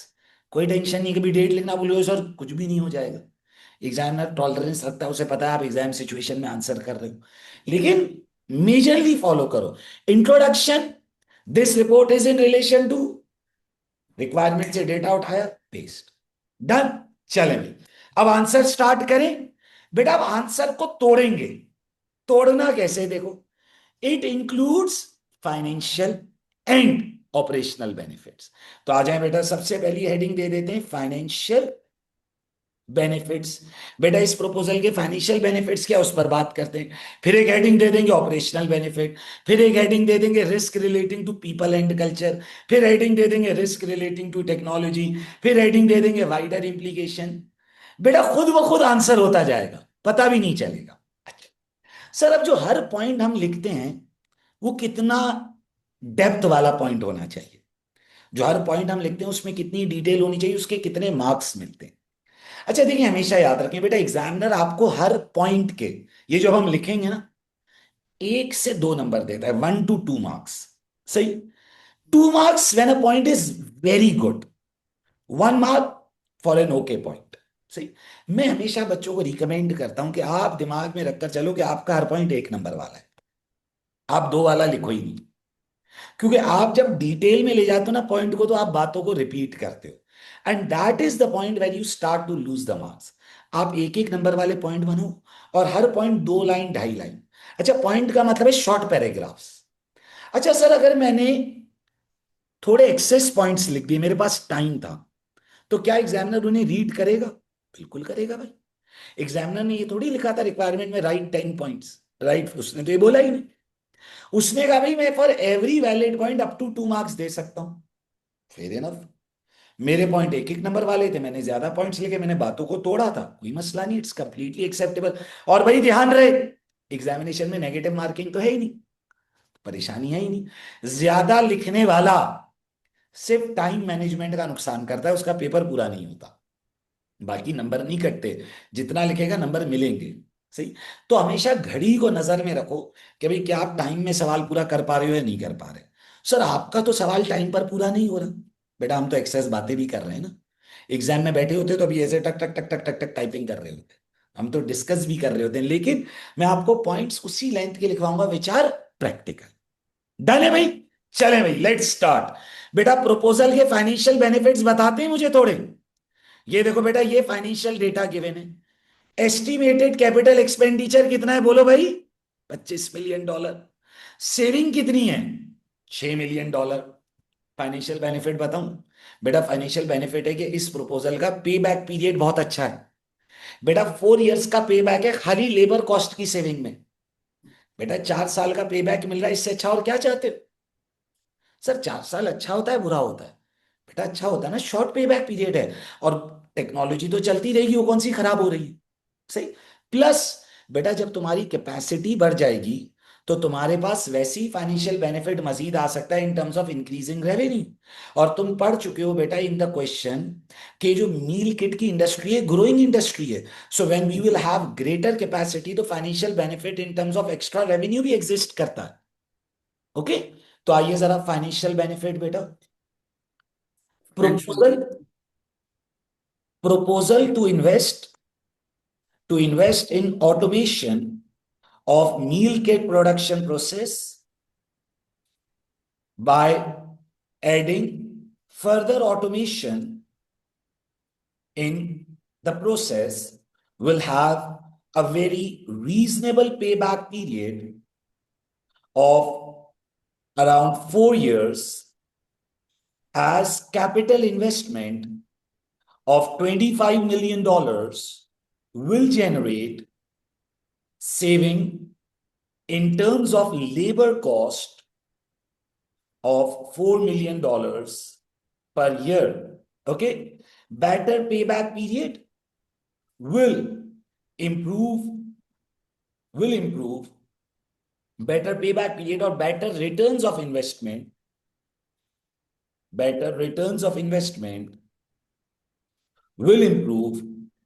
कोई टेंशन नहीं। कभी डेट लिखना भूलो सर, कुछ भी नहीं हो जाएगा। एग्जामिनर टॉलरेंस रखता है, उसे पता है आप एग्जाम सिचुएशन में आंसर कर रहे हो, लेकिन मेजरली फॉलो करो। Introduction, this report is in relation to, requirement से डेटा उठाया, पेस्ट, डन। चलें भाई, अब आंसर स्टार्ट करें। बेटा अब आंसर को तोड़ेंगे, तोड़ना कैसे देखो, it includes financial and operational benefits. तो आ जाए बेटा, सबसे पहली हेडिंग दे देते हैं फाइनेंशियल बेनिफिट्स। बेटा इस प्रपोजल के फाइनेंशियल बेनिफिट्स क्या, उस पर बात करते हैं। फिर एक हेडिंग दे देंगे ऑपरेशनल बेनिफिट, फिर एक हेडिंग दे देंगे risk relating to people and culture, फिर हेडिंग दे देंगे रिस्क रिलेटिंग टू टेक्नोलॉजी, फिर हेडिंग दे देंगे वाइडर इंप्लीकेशन। बेटा खुद ब खुद आंसर होता जाएगा, पता भी नहीं चलेगा। अच्छा सर, अब जो हर पॉइंट हम लिखते हैं वो कितना डेप्थ वाला पॉइंट होना चाहिए, जो हर पॉइंट हम लिखते हैं उसमें कितनी डिटेल होनी चाहिए, उसके कितने मार्क्स मिलते हैं। अच्छा देखिए, हमेशा याद रखें बेटा, एग्जामिनर आपको हर पॉइंट के, ये जो हम लिखेंगे ना, 1 से 2 नंबर देता है, 1 to 2 मार्क्स, सही। 2 marks when a point is very good, 1 mark for an okay point, सही। मैं हमेशा बच्चों को रिकमेंड करता हूं कि आप दिमाग में रखकर चलो कि आपका हर पॉइंट 1 नंबर वाला है, आप 2 वाला लिखो ही नहीं। क्योंकि आप जब डिटेल में ले जाते हो ना पॉइंट को, तो आप बातों को रिपीट करते हो, and that is the point where you start to lose the marks. आप 1 1 नंबर वाले पॉइंट बनो, और हर पॉइंट 2 लाइन 2.5 लाइन। अच्छा, पॉइंट का मतलब है शॉर्ट पैराग्राफ्स। अच्छा सर, अगर मैंने थोड़े एक्सेस पॉइंट्स लिख दिए, मेरे पास टाइम था, तो क्या एग्जामिनर उन्हें रीड करेगा? बिल्कुल करेगा भाई। एग्जामिनर ने ये थोड़ी लिखा था रिक्वायरमेंट में, राइट 10 पॉइंट्स, राइट, उसने तो ये बोला ही नहीं। उसने कहा भाई मैं for every valid point up to 2 marks दे सकता हूं। Fair enough. मेरे पॉइंट 1 1 नंबर वाले थे, मैंने ज्यादा पॉइंट्स लेके मैंने बातों को तोड़ा था, कोई मसला नहीं, इट्स कंप्लीटली एक्सेप्टेबल। और भाई ध्यान रहे, एग्जामिनेशन में नेगेटिव मार्किंग तो है ही नहीं, परेशानी है ही नहीं। ज्यादा लिखने वाला सिर्फ टाइम मैनेजमेंट का नुकसान करता है, उसका पेपर पूरा नहीं होता, बाकी नंबर नहीं कटते। जितना लिखेगा नंबर मिलेंगे, सही। तो हमेशा घड़ी को नजर में रखो कि भाई क्या आप टाइम में सवाल पूरा कर पा रहे हो या नहीं कर पा रहे। सर आपका तो सवाल टाइम पर पूरा नहीं हो रहा, बेटा हम तो एक्सेस बातें भी कर रहे हैं ना। एग्जाम में बैठे होते तो अभी ऐसे टक टक टक टक टक टक टाइपिंग कर रहे होते, हम तो डिस्कस भी कर रहे होते हैं, लेकिन मैं आपको पॉइंट्स उसी लेंथ के लिखवाऊंगा विच आर प्रैक्टिकल। डन है भाई? चले भाई, लेट्स स्टार्ट। बेटा प्रपोजल के फाइनेंशियल बेनिफिट्स बताते हैं मुझे थोड़े। ये देखो बेटा, ये फाइनेंशियल डेटा गिवन है। एस्टिमेटेड कैपिटल एक्सपेंडिचर कितना है बोलो भाई? $25 मिलियन। सेविंग कितनी है? $6 मिलियन। फाइनेंशियल बेनिफिट बताऊं बेटा? फाइनेंशियल बेनिफिट है कि इस प्रपोजल का पे बैक पीरियड बहुत अच्छा है बेटा। 4 इयर्स का पे बैक है खाली लेबर कॉस्ट की सेविंग में। बेटा 4 साल का पे बैक मिल रहा है, इससे अच्छा और क्या चाहते हो? सर 4 साल अच्छा होता है बुरा होता है? बेटा अच्छा होता है ना, शॉर्ट पे बैक पीरियड है, और टेक्नोलॉजी तो चलती रहेगी, वो कौन सी खराब हो रही है, सही। प्लस बेटा जब तुम्हारी कैपेसिटी बढ़ जाएगी तो तुम्हारे पास वैसी फाइनेंशियल बेनिफिट मजीद आ सकता है इन टर्म्स ऑफ इंक्रीजिंग रेवेन्यू। और तुम पढ़ चुके हो बेटा इन द क्वेश्चन कि जो मील किट की इंडस्ट्री है ग्रोइंग इंडस्ट्री है। So when we will have greater capacity तो financial benefit in terms of extra revenue भी एग्जिस्ट करता है। ओके, तो आइए जरा फाइनेंशियल बेनिफिट बेटा। Financial. proposal proposal to invest in automation of meal kit production process by adding further automation in the process will have a very reasonable payback period of around 4 years as capital investment of $25 million will generate saving in terms of labor cost of $4 million per year. Okay, better payback period will improve better payback period or better returns of investment will improve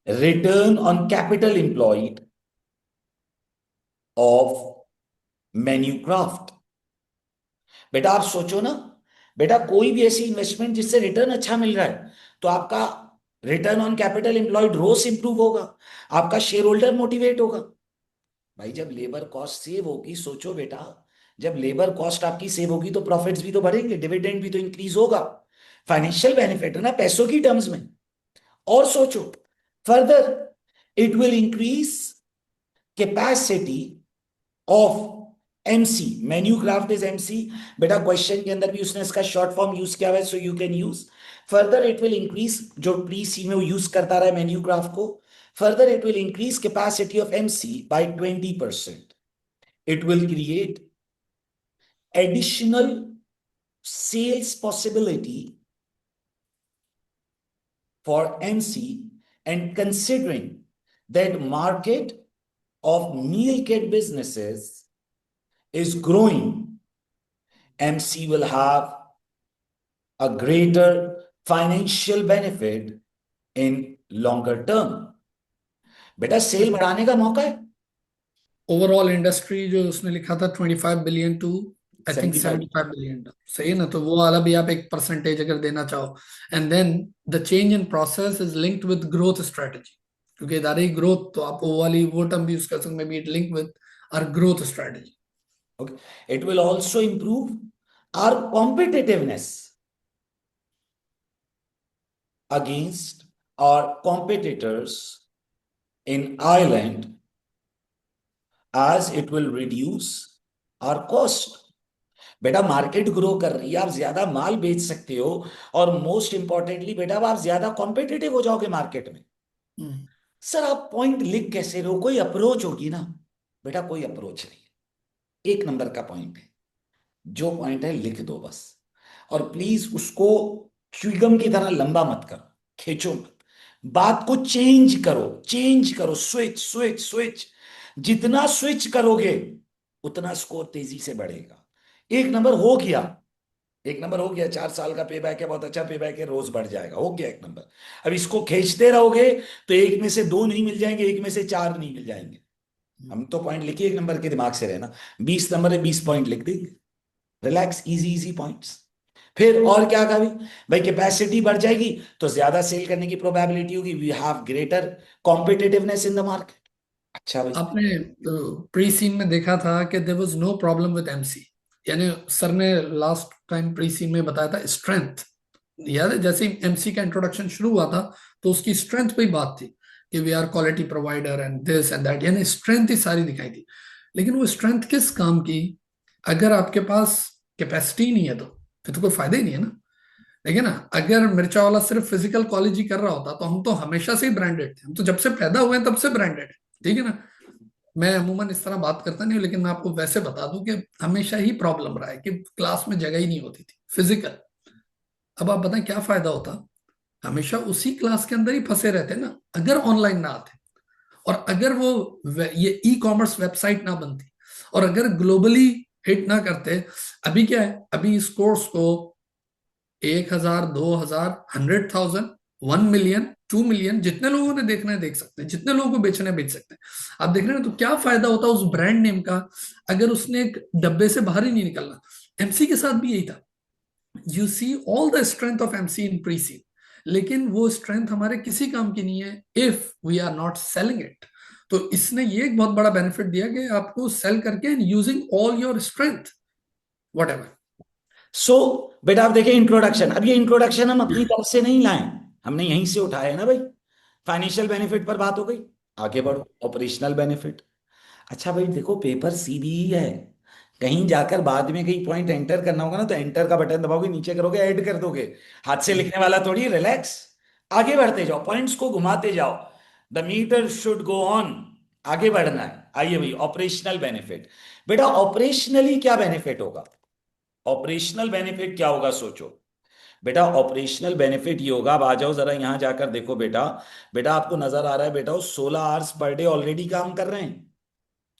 return on capital employed of मैन्यूक्राफ्ट। बेटा आप सोचो ना, बेटा कोई भी ऐसी इन्वेस्टमेंट जिससे रिटर्न अच्छा मिल रहा है तो आपका return on capital employed ROCE improve होगा, आपका शेयर होल्डर मोटिवेट होगा। भाई जब लेबर कॉस्ट सेव होगी, सोचो बेटा, जब लेबर कॉस्ट आपकी सेव होगी तो प्रॉफिट्स भी तो बढ़ेंगे, डिविडेंड भी तो इंक्रीज होगा। फाइनेंशियल बेनिफिट है ना पैसों की टर्म्स में। और सोचो further, it will increase capacity of MC. Manucraft is MC. बेटा क्वेश्चन के अंदर भी उसने इसका शॉर्ट फॉर्म यूज किया हुआ है, so you can use. Further it will increase, जो प्री सी में वो यूज करता रहा है मैन्यूक्राफ्ट को, further it will increase capacity of MC by 20%। It will create additional sales possibility for MC, and considering that market of meal kit businesses is growing, MC will have a greater financial benefit in longer term। बेटा सेल बढ़ाने का मौका है। ओवरऑल इंडस्ट्री जो उसने लिखा था 25 billion to I think 75। 75 billion, सही है ना? तो वो वाला भी आप एक परसेंटेज अगर देना चाहो, and then the change in process is linked with growth strategy, क्योंकि इधर ही ग्रोथ, तो आप वो वाली वो टर्म भी यूज कर सकते, maybe it link with our growth strategy. Okay, it will also improve our competitiveness against our competitors in Ireland, as it will reduce our cost। बेटा मार्केट ग्रो कर रही है, आप ज्यादा माल बेच सकते हो, और मोस्ट इंपॉर्टेंटली बेटा आप ज्यादा कॉम्पिटिटिव हो जाओगे मार्केट में। सर आप पॉइंट लिख कैसे रहे हो? कोई अप्रोच होगी ना। बेटा कोई अप्रोच नहीं है, एक नंबर का पॉइंट है, जो पॉइंट है लिख दो बस। और प्लीज उसको च्युइंगम की तरह लंबा मत करो, खींचो मत, बात को चेंज करो, स्विच स्विच स्विच। जितना स्विच करोगे उतना स्कोर तेजी से बढ़ेगा। एक नंबर हो गया, 4 साल का पे बैक है, बहुत अच्छा पे बैक है, रोज बढ़ जाएगा, हो गया एक नंबर। अब इसको खींचते रहोगे तो एक में से 2 नहीं मिल जाएंगे, एक में से 4 नहीं मिल जाएंगे। हम तो पॉइंट लिखिए, एक नंबर के दिमाग से रहना, 20 नंबर है, 20 पॉइंट लिख देंगे, रिलैक्स, इजी इजी पॉइंट्स। फिर और क्या कहा भाई, कैपेसिटी बढ़ जाएगी तो ज्यादा सेल करने की प्रोबेबिलिटी होगी, we have greater competitiveness in the market. अच्छा भाई, आपने प्री सीन में देखा था कि there was no problem with MC, यानी सर ने लास्ट टाइम प्री सीन में बताया था स्ट्रेंथ। याद है जैसे एमसी का इंट्रोडक्शन शुरू हुआ था तो उसकी स्ट्रेंथ पे ही बात थी कि we are quality provider and this and that, यानी स्ट्रेंथ ही सारी दिखाई थी। लेकिन वो स्ट्रेंथ किस काम की? अगर आपके पास कैपेसिटी नहीं है तो फिर तो कोई फायदा ही नहीं है ना। देखिए ना, अगर मिर्चा वाला सिर्फ फिजिकल कॉलेज ही कर रहा होता तो हम तो हमेशा से ही ब्रांडेड थे, हम तो जब से पैदा हुए हैं तब से ब्रांडेड है, ठीक है ना? मैं अमूमन इस तरह बात करता नहीं हूँ, लेकिन मैं आपको वैसे बता दूं कि हमेशा ही प्रॉब्लम रहा है कि क्लास में जगह ही नहीं होती थी फिजिकल। अब आप बताएं क्या फायदा होता, हमेशा उसी क्लास के अंदर ही फंसे रहते ना अगर ऑनलाइन ना आते, और अगर वो ये ई कॉमर्स वेबसाइट ना बनती, और अगर ग्लोबली हिट ना करते, अभी क्या है, अभी इस कोर्स को 1,000, 2,000, 100,000, 1 मिलियन, 2 मिलियन, जितने लोगों ने देखना है देख सकते हैं, जितने लोगों को बेचना है बेच सकते हैं। आप देख रहे हैं ना, तो क्या फायदा होता उस ब्रांड नेम का अगर उसने एक डब्बे से बाहर ही नहीं निकलना। एमसी के साथ भी यही था। You see all the strength of MC in pre seen, लेकिन वो स्ट्रेंथ हमारे किसी काम की नहीं है if we are not selling it. तो इसने ये एक बहुत बड़ा बेनिफिट दिया कि आपको सेल करके and using all your strength whatever. So बेटा आप देखिए इंट्रोडक्शन, अब ये इंट्रोडक्शन हम अपनी तरफ से नहीं लाए, हमने यहीं से उठाया है ना भाई। फाइनेंशियल बेनिफिट पर बात हो गई, आगे बढ़ो ऑपरेशनल बेनिफिट। अच्छा भाई देखो पेपर सीधी ही है, कहीं जाकर बाद में कहीं पॉइंट एंटर करना होगा ना तो एंटर का बटन दबाओगे, नीचे करोगे, ऐड कर दोगे। हाथ से लिखने वाला थोड़ी, रिलैक्स, आगे बढ़ते जाओ, पॉइंट्स को घुमाते जाओ। The meter should go on, आगे बढ़ना है। आइए भाई ऑपरेशनल बेनिफिट। बेटा ऑपरेशनली क्या बेनिफिट होगा? ऑपरेशनल बेनिफिट क्या होगा सोचो। बेटा ऑपरेशनल बेनिफिट ये होगा, अब आ जाओ जरा यहां जाकर देखो बेटा। बेटा आपको नजर आ रहा है बेटा, वो 16 आवर्स पर डे ऑलरेडी काम कर रहे हैं,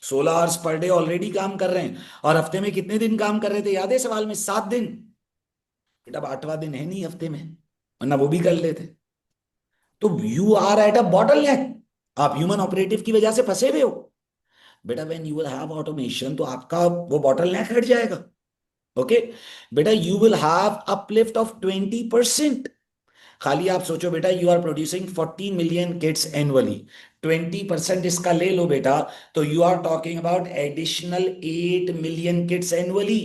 16 आवर्स पर डे ऑलरेडी काम कर रहे हैं। और हफ्ते में कितने दिन काम कर रहे थे याद है सवाल में? 7 दिन। बेटा अब 8वां दिन है नहीं हफ्ते में, वरना वो भी कर लेते। तो you are at a bottleneck, आप ह्यूमन ऑपरेटिव की वजह से फंसे हुए हो। बेटा when you will have automation तो आपका वो बॉटल नेक हट जाएगा। ओके बेटा, you will have uplift of 20%। खाली आप सोचो बेटा, you are producing 40 million kits annually, 20% इसका ले लो बेटा, तो you are talking about additional 8 million kits annually.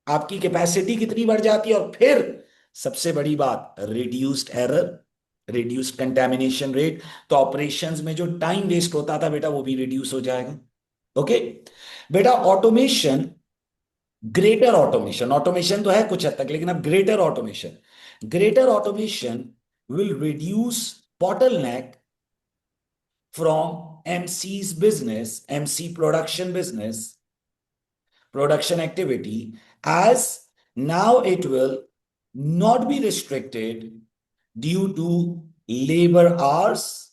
आपकी कैपेसिटी कितनी बढ़ जाती है, और फिर सबसे बड़ी बात, reduced error, reduced contamination rate. तो ऑपरेशंस में जो टाइम वेस्ट होता था बेटा वो भी रिड्यूस हो जाएगा। ओके बेटा ऑटोमेशन, ग्रेटर ऑटोमेशन, ऑटोमेशन तो है कुछ हद तक, लेकिन अब greater automation, greater automation will reduce bottleneck from MC's business, MC production business, production activity, as now it will not be restricted due to labor hours,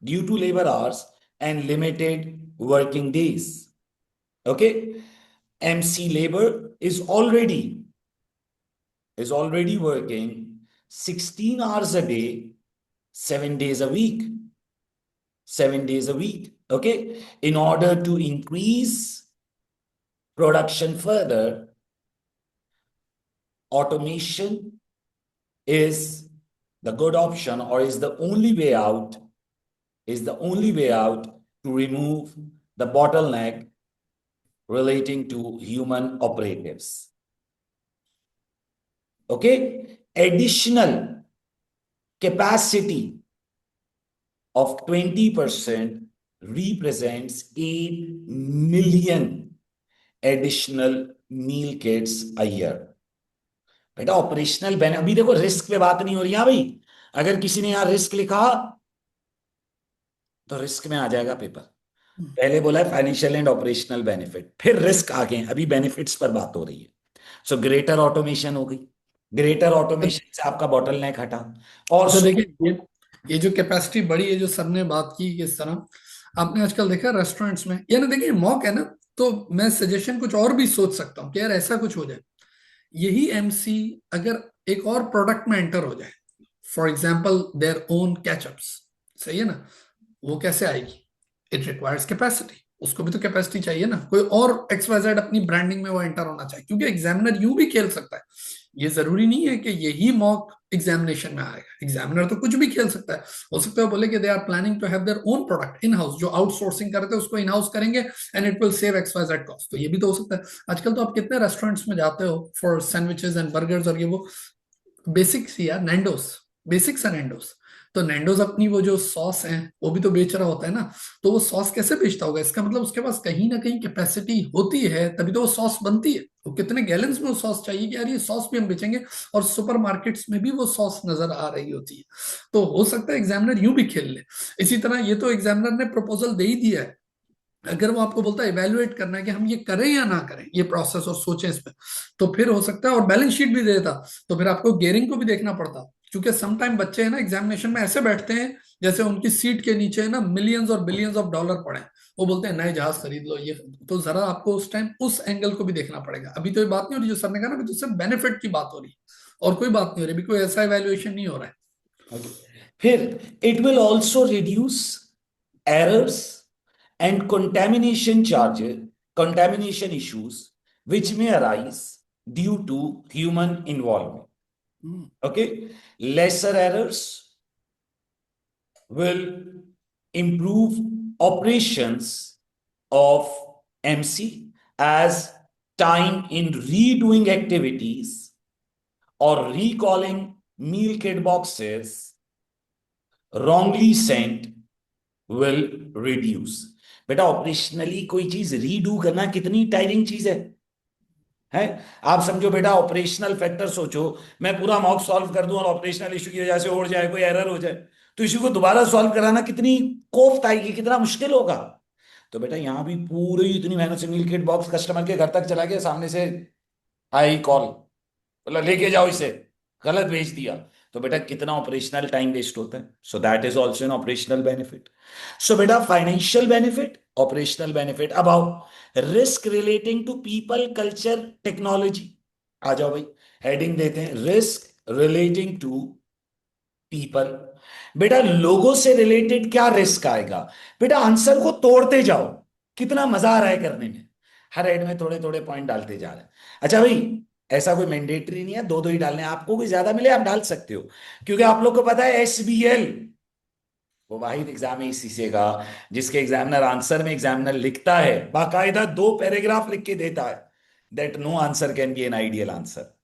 due to labor hours and limited working days. Okay, MC labor is already working 16 hours a day, 7 days a week, 7 days a week. Okay, in order to increase production further, automation is the good option, or is the only way out, is the only way out to remove the bottleneck relating to human operatives. Okay, additional capacity of 20% represents 8 million additional meal kits a year. बेटा ऑपरेशनल बेनिफिट, अभी देखो रिस्क पे बात नहीं हो रही है भाई। अगर किसी ने यहां रिस्क लिखा तो रिस्क में आ जाएगा पेपर। पहले बोला है फाइनेंशियल एंड ऑपरेशनल बेनिफिट, फिर रिस्क आ गए, अभी बेनिफिट्स पर बात हो रही है। सो ग्रेटर ऑटोमेशन हो गई, ग्रेटर ऑटोमेशन से आपका बॉटल नेक हटा। और तो देखिए ये जो कैपेसिटी बढ़ी है, जो सर ने बात की किस तरह, आपने आजकल देखा रेस्टोरेंट्स में, या ना देखिए मॉक है ना, तो मैं सजेशन कुछ और भी सोच सकता हूँ कि यार ऐसा कुछ हो जाए, यही एमसी अगर एक और प्रोडक्ट में एंटर हो जाए, for example their own catch-ups, सही है ना, वो कैसे आएगी? इट रिक्वायर्स कैपेसिटी, उसको भी तो कैपेसिटी चाहिए ना, कोई और XYZ अपनी ब्रांडिंग में वो एंटर होना चाहिए, क्योंकि एग्जामिनर यूं भी खेल सकता है। ये जरूरी नहीं है कि यही मॉक एग्जामिनेशन में आएगा, एग्जामिनर तो कुछ भी खेल सकता है। हो सकता है बोले कि they are planning to have their own product in house, जो आउटसोर्सिंग करते हैं उसको इन हाउस करेंगे and it will save XYZ cost. तो ये भी तो हो सकता है। आजकल तो आप कितने रेस्टोरेंट्स में जाते हो फॉर सैंडविचेस एंड बर्गर्स, और ये वो बेसिक्स ही यार, नैंडोस, बेसिक्स है नैंडोस। तो नैंडोज अपनी वो जो सॉस है वो भी तो बेच रहा होता है ना, तो वो सॉस कैसे बेचता होगा? इसका मतलब उसके पास कहीं ना कहीं कैपेसिटी होती है, तभी तो वो सॉस बनती है। तो कितने गैलन्स में वो सॉस चाहिए कि यार ये सॉस भी हम बेचेंगे, और सुपर मार्केट्स में भी वो सॉस नजर आ रही होती है। तो हो सकता है एग्जामिनर यूं भी खेल ले। इसी तरह ये तो एग्जामिनर ने प्रपोजल दे ही दिया है, अगर वो आपको बोलता है इवेलुएट करना है कि हम ये करें या ना करें ये प्रोसेस, और सोचें इस पे, तो फिर हो सकता है, और बैलेंस शीट भी दे देता, तो फिर आपको गेयरिंग को भी देखना पड़ता। क्योंकि सम टाइम बच्चे है ना एग्जामिनेशन में ऐसे बैठते हैं जैसे उनकी सीट के नीचे है ना मिलियंस और बिलियंस ऑफ डॉलर पड़े हैं, वो बोलते हैं नए जहाज खरीद लो ये। तो जरा आपको उस टाइम उस एंगल को भी देखना पड़ेगा। अभी तो ये बात नहीं हो रही जो सर ने कहा ना, अभी तो सिर्फ बेनिफिट की बात हो रही है और कोई बात नहीं हो रही, अभी कोई ऐसा इवैल्यूएशन नहीं हो रहा है। Okay. फिर it will also reduce errors and contamination issues which may arise due to human involvement. Okay, lesser errors will improve operations of MC as time in redoing activities or recalling meal kit boxes wrongly sent will reduce. बेटा ऑपरेशनली कोई चीज रीडू करना कितनी टायरिंग चीज है। आप समझो बेटा, ऑपरेशनल फैक्टर सोचो, मैं पूरा मॉक सॉल्व कर दूं और ऑपरेशनल इशू की वजह से उड़ जाए, कोई एरर हो जाए, तो इशू को दोबारा सॉल्व कराना कितनी कोफ्त आएगी, कितना मुश्किल होगा। तो बेटा यहां भी पूरी इतनी मेहनत से मील किट बॉक्स कस्टमर के घर तक चला गया, सामने से आई कॉल, बोला लेके जाओ इसे, गलत भेज दिया, तो बेटा कितना ऑपरेशनल टाइम वेस्ट होता है। So that is also an operational benefit. So बेटा फाइनेंशियल बेनिफिट, ऑपरेशनल बेनिफिट। अब आओ risk relating to people culture technology. आ जाओ भाई, हेडिंग देते हैं रिस्क रिलेटिंग टू पीपल। बेटा लोगों से रिलेटेड क्या रिस्क आएगा? बेटा आंसर को तोड़ते जाओ, कितना मजा आ रहा है करने में, हर हेड में थोड़े थोड़े पॉइंट डालते जा रहे हैं। अच्छा भाई, ऐसा कोई मैंडेटरी नहीं है, दो दो ही डालने हैं, आपको कोई ज्यादा मिले आप डाल सकते हो, क्योंकि आप लोग को पता है SBL वो वाहिद एग्जाम है इसी का जिसके एग्जामिनर आंसर में एग्जामिनर लिखता है, बाकायदा 2 पैराग्राफ लिख के देता है, that no answer can be an ideal answer,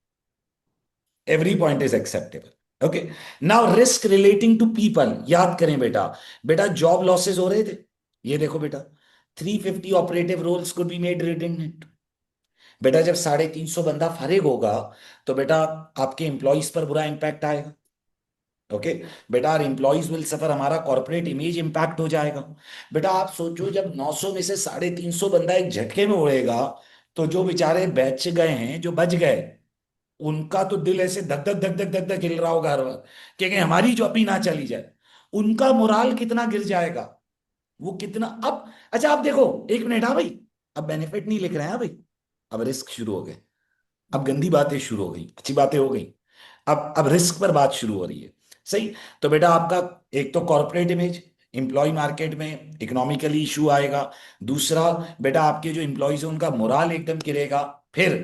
every point is acceptable. Okay, now risk relating to people, याद करें बेटा, बेटा जॉब लॉसेस हो रहे थे, ये देखो बेटा 350 operative roles could be made redundant. बेटा जब 350 बंदा फारिग होगा तो बेटा आपके एम्प्लॉइज पर बुरा इंपैक्ट आएगा। ओके बेटा, आर एम्प्लॉइज विल सफर, हमारा कॉर्पोरेट इमेज इंपैक्ट हो जाएगा। बेटा आप सोचो जब 900 में से 350 बंदा एक झटके में उड़ेगा, तो जो बेचारे बच गए हैं, जो बच गए, उनका तो दिल ऐसे धक धक धक धक धक धक हिल रहा होगा हर बार कि कहीं हमारी जॉब ही ना चली जाए, उनका मोराल कितना गिर जाएगा, वो कितना। अब अच्छा आप देखो, 1 मिनट, हाँ भाई, अब बेनिफिट नहीं लिख रहे हैं, हाँ भाई, अब रिस्क शुरू हो गए, अब गंदी बातें शुरू हो गई, अच्छी बातें हो गई, अब रिस्क पर बात शुरू हो रही है। सही, तो बेटा आपका एक तो कॉर्पोरेट इमेज, एम्प्लॉय मार्केट में इकोनॉमिकली इशू आएगा, दूसरा बेटा आपके जो एम्प्लॉयज हैं उनका मोराल एकदम गिरेगा। फिर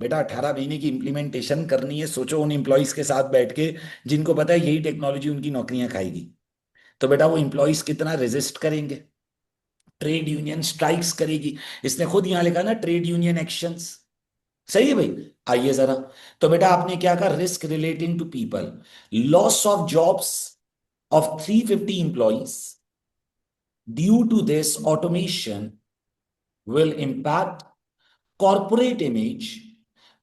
बेटा 18 महीने की इंप्लीमेंटेशन करनी है, सोचो उन एम्प्लॉयज के साथ बैठ के जिनको पता है यही टेक्नोलॉजी उनकी नौकरियां खाएगी, तो बेटा वो एम्प्लॉयज कितना रेजिस्ट करेंगे, ट्रेड यूनियन स्ट्राइक्स करेगी, इसने खुद यहां लिखा ना ट्रेड यूनियन एक्शंस। सही है भाई, आइए जरा, तो बेटा आपने क्या कहा, risk relating to people, loss of jobs of 350 employees due to this automation will impact corporate image.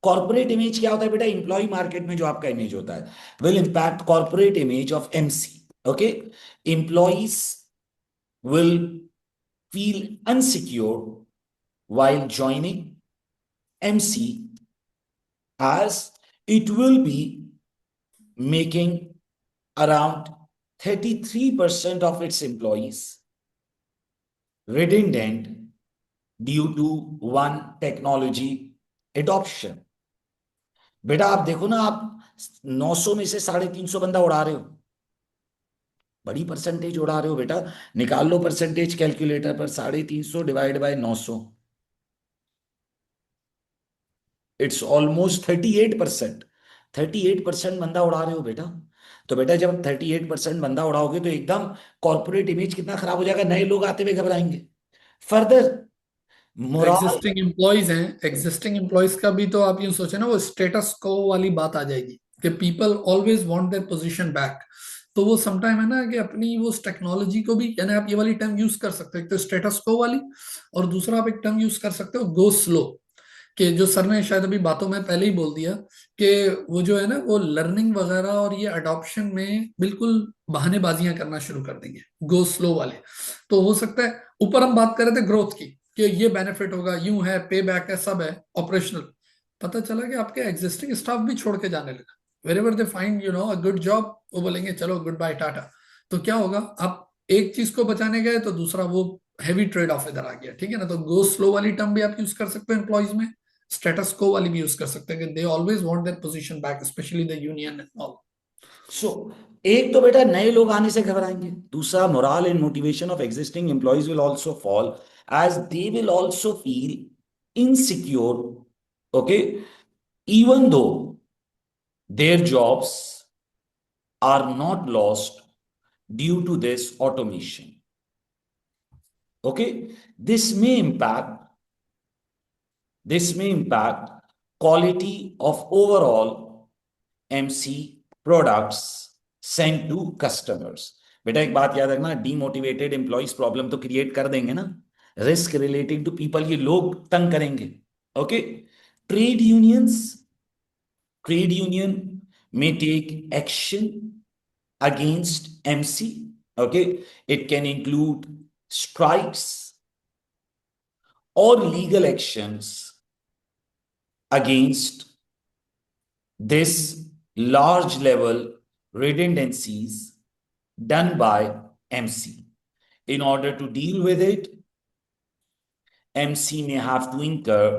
Corporate image क्या होता है बेटा, इंप्लॉय मार्केट में जो आपका इमेज होता है, will impact corporate image of MC। Okay, employees will feel insecure while joining MC as it will be making around 33% of its employees redundant due to one technology adoption। बेटा आप देखो ना, आप 900 में से 350 बंदा उड़ा रहे हो, बड़ी परसेंटेज उड़ा रहे हो बेटा, निकाल लो परसेंटेज कैलकुलेटर पर, 350 डिवाइड बाय 900, इट्स ऑलमोस्ट 38%। 38% बंदा उड़ा रहे हो बेटा, तो बेटा जब 38% बंदा उड़ाओगे तो एकदम कॉर्पोरेट इमेज कितना खराब हो जाएगा, नए लोग आते हुए घबराएंगे। फर्दर जो मोरल, एग्जिस्टिंग एम्प्लॉयज हैं, एग्जिस्टिंग एम्प्लॉयज का भी तो आप यूं सोचे ना, वो स्टेटस को वाली बात आ जाएगी कि people always want their position back. तो वो समटाइम है ना कि अपनी वो टेक्नोलॉजी को भी, यानी आप ये वाली टर्म यूज कर सकते हो, एक तो स्टेटस को वाली, और दूसरा आप एक टर्म यूज कर सकते हो गो स्लो, कि जो सर ने शायद अभी बातों में पहले ही बोल दिया कि वो जो है ना वो लर्निंग वगैरह और ये अडॉप्शन में बिल्कुल बहानेबाजियां करना शुरू कर देंगे, गो स्लो वाले। तो हो सकता है, ऊपर हम बात कर रहे थे ग्रोथ की कि ये बेनिफिट होगा, यूं है, पे बैक है, सब है ऑपरेशनल, पता चला कि आपके एग्जिस्टिंग स्टाफ भी छोड़ के जाने लगा। Wherever they find a good job, वो बोलेंगे चलो गुड बाय टाटा। तो क्या होगा, आप एक चीज को बचाने गए तो दूसरा वो हैवी ट्रेड ऑफ इधर आ गया, ठीक है ना। तो गो स्लो वाली टर्म भी आप यूज कर सकते हो एम्प्लॉयज में, स्टेटस को वाली भी यूज कर सकते हैं, they always want their position back, specially the union and all. So एक तो बेटा नए लोग आने से घबराएंगे, दूसरा morale and motivation of existing employees will also fall as they will also feel insecure, okay, even though their jobs are not lost due to this automation. Okay, this may impact quality of overall MC products sent to customers. बेटा एक बात याद रखना, डीमोटिवेटेड एम्प्लॉइज प्रॉब्लम तो क्रिएट कर देंगे ना, रिस्क रिलेटिंग टू पीपल, ये लोग तंग करेंगे। Okay, trade unions trade union may take action against MC. Okay, it can include strikes or legal actions against this large level redundancies done by MC. In order to deal with it, MC may have to incur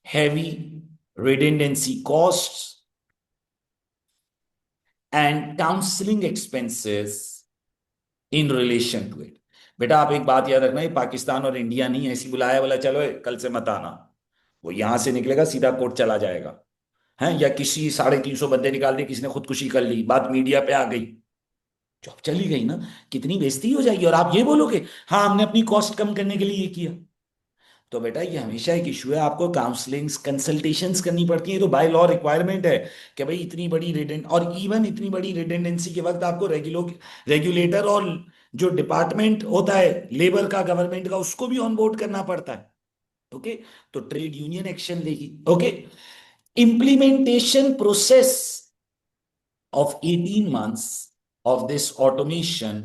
heavy redundancy costs and counseling expenses in relation to it. बेटा आप एक बात याद रखना, ये पाकिस्तान और इंडिया नहीं, ऐसी बुलाया बोला चलो कल से मत आना, वो यहां से निकलेगा सीधा कोर्ट चला जाएगा है, या किसी 350 बंदे निकाल दिए, किसी ने खुदकुशी कर ली, बात मीडिया पे आ गई, जॉब चली गई ना, कितनी बेइज्जती हो जाएगी, और आप ये बोलोगे हाँ हमने अपनी कॉस्ट कम करने के लिए ये किया। तो बेटा ये हमेशा एक इशू है, आपको काउंसलिंग्स कंसल्टेशंस करनी पड़ती है, तो बाय लॉ रिक्वायरमेंट है कि भाई इतनी बड़ी रिडेंड, और इवन इतनी बड़ी रिडेंडेंसी के वक्त आपको रेगुलेटर और जो डिपार्टमेंट होता है लेबर का, गवर्नमेंट का, उसको भी ऑन बोर्ड करना पड़ता है। ओके, तो ट्रेड यूनियन एक्शन लेगी। Okay, implementation process of 18 months of this automation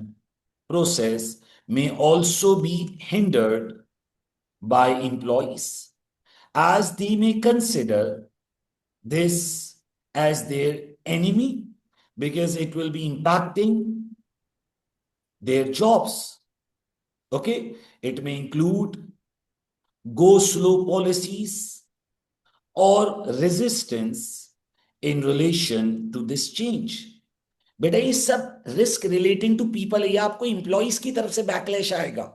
process may also be hindered by employees, as they may consider this as their enemy because it will be impacting their jobs. Okay, it may include go slow policies or resistance in relation to this change. बेटा ये सब रिस्क रिलेटिंग टू पीपल है, ये आपको इंप्लॉइज की तरफ से बैकलैश आएगा,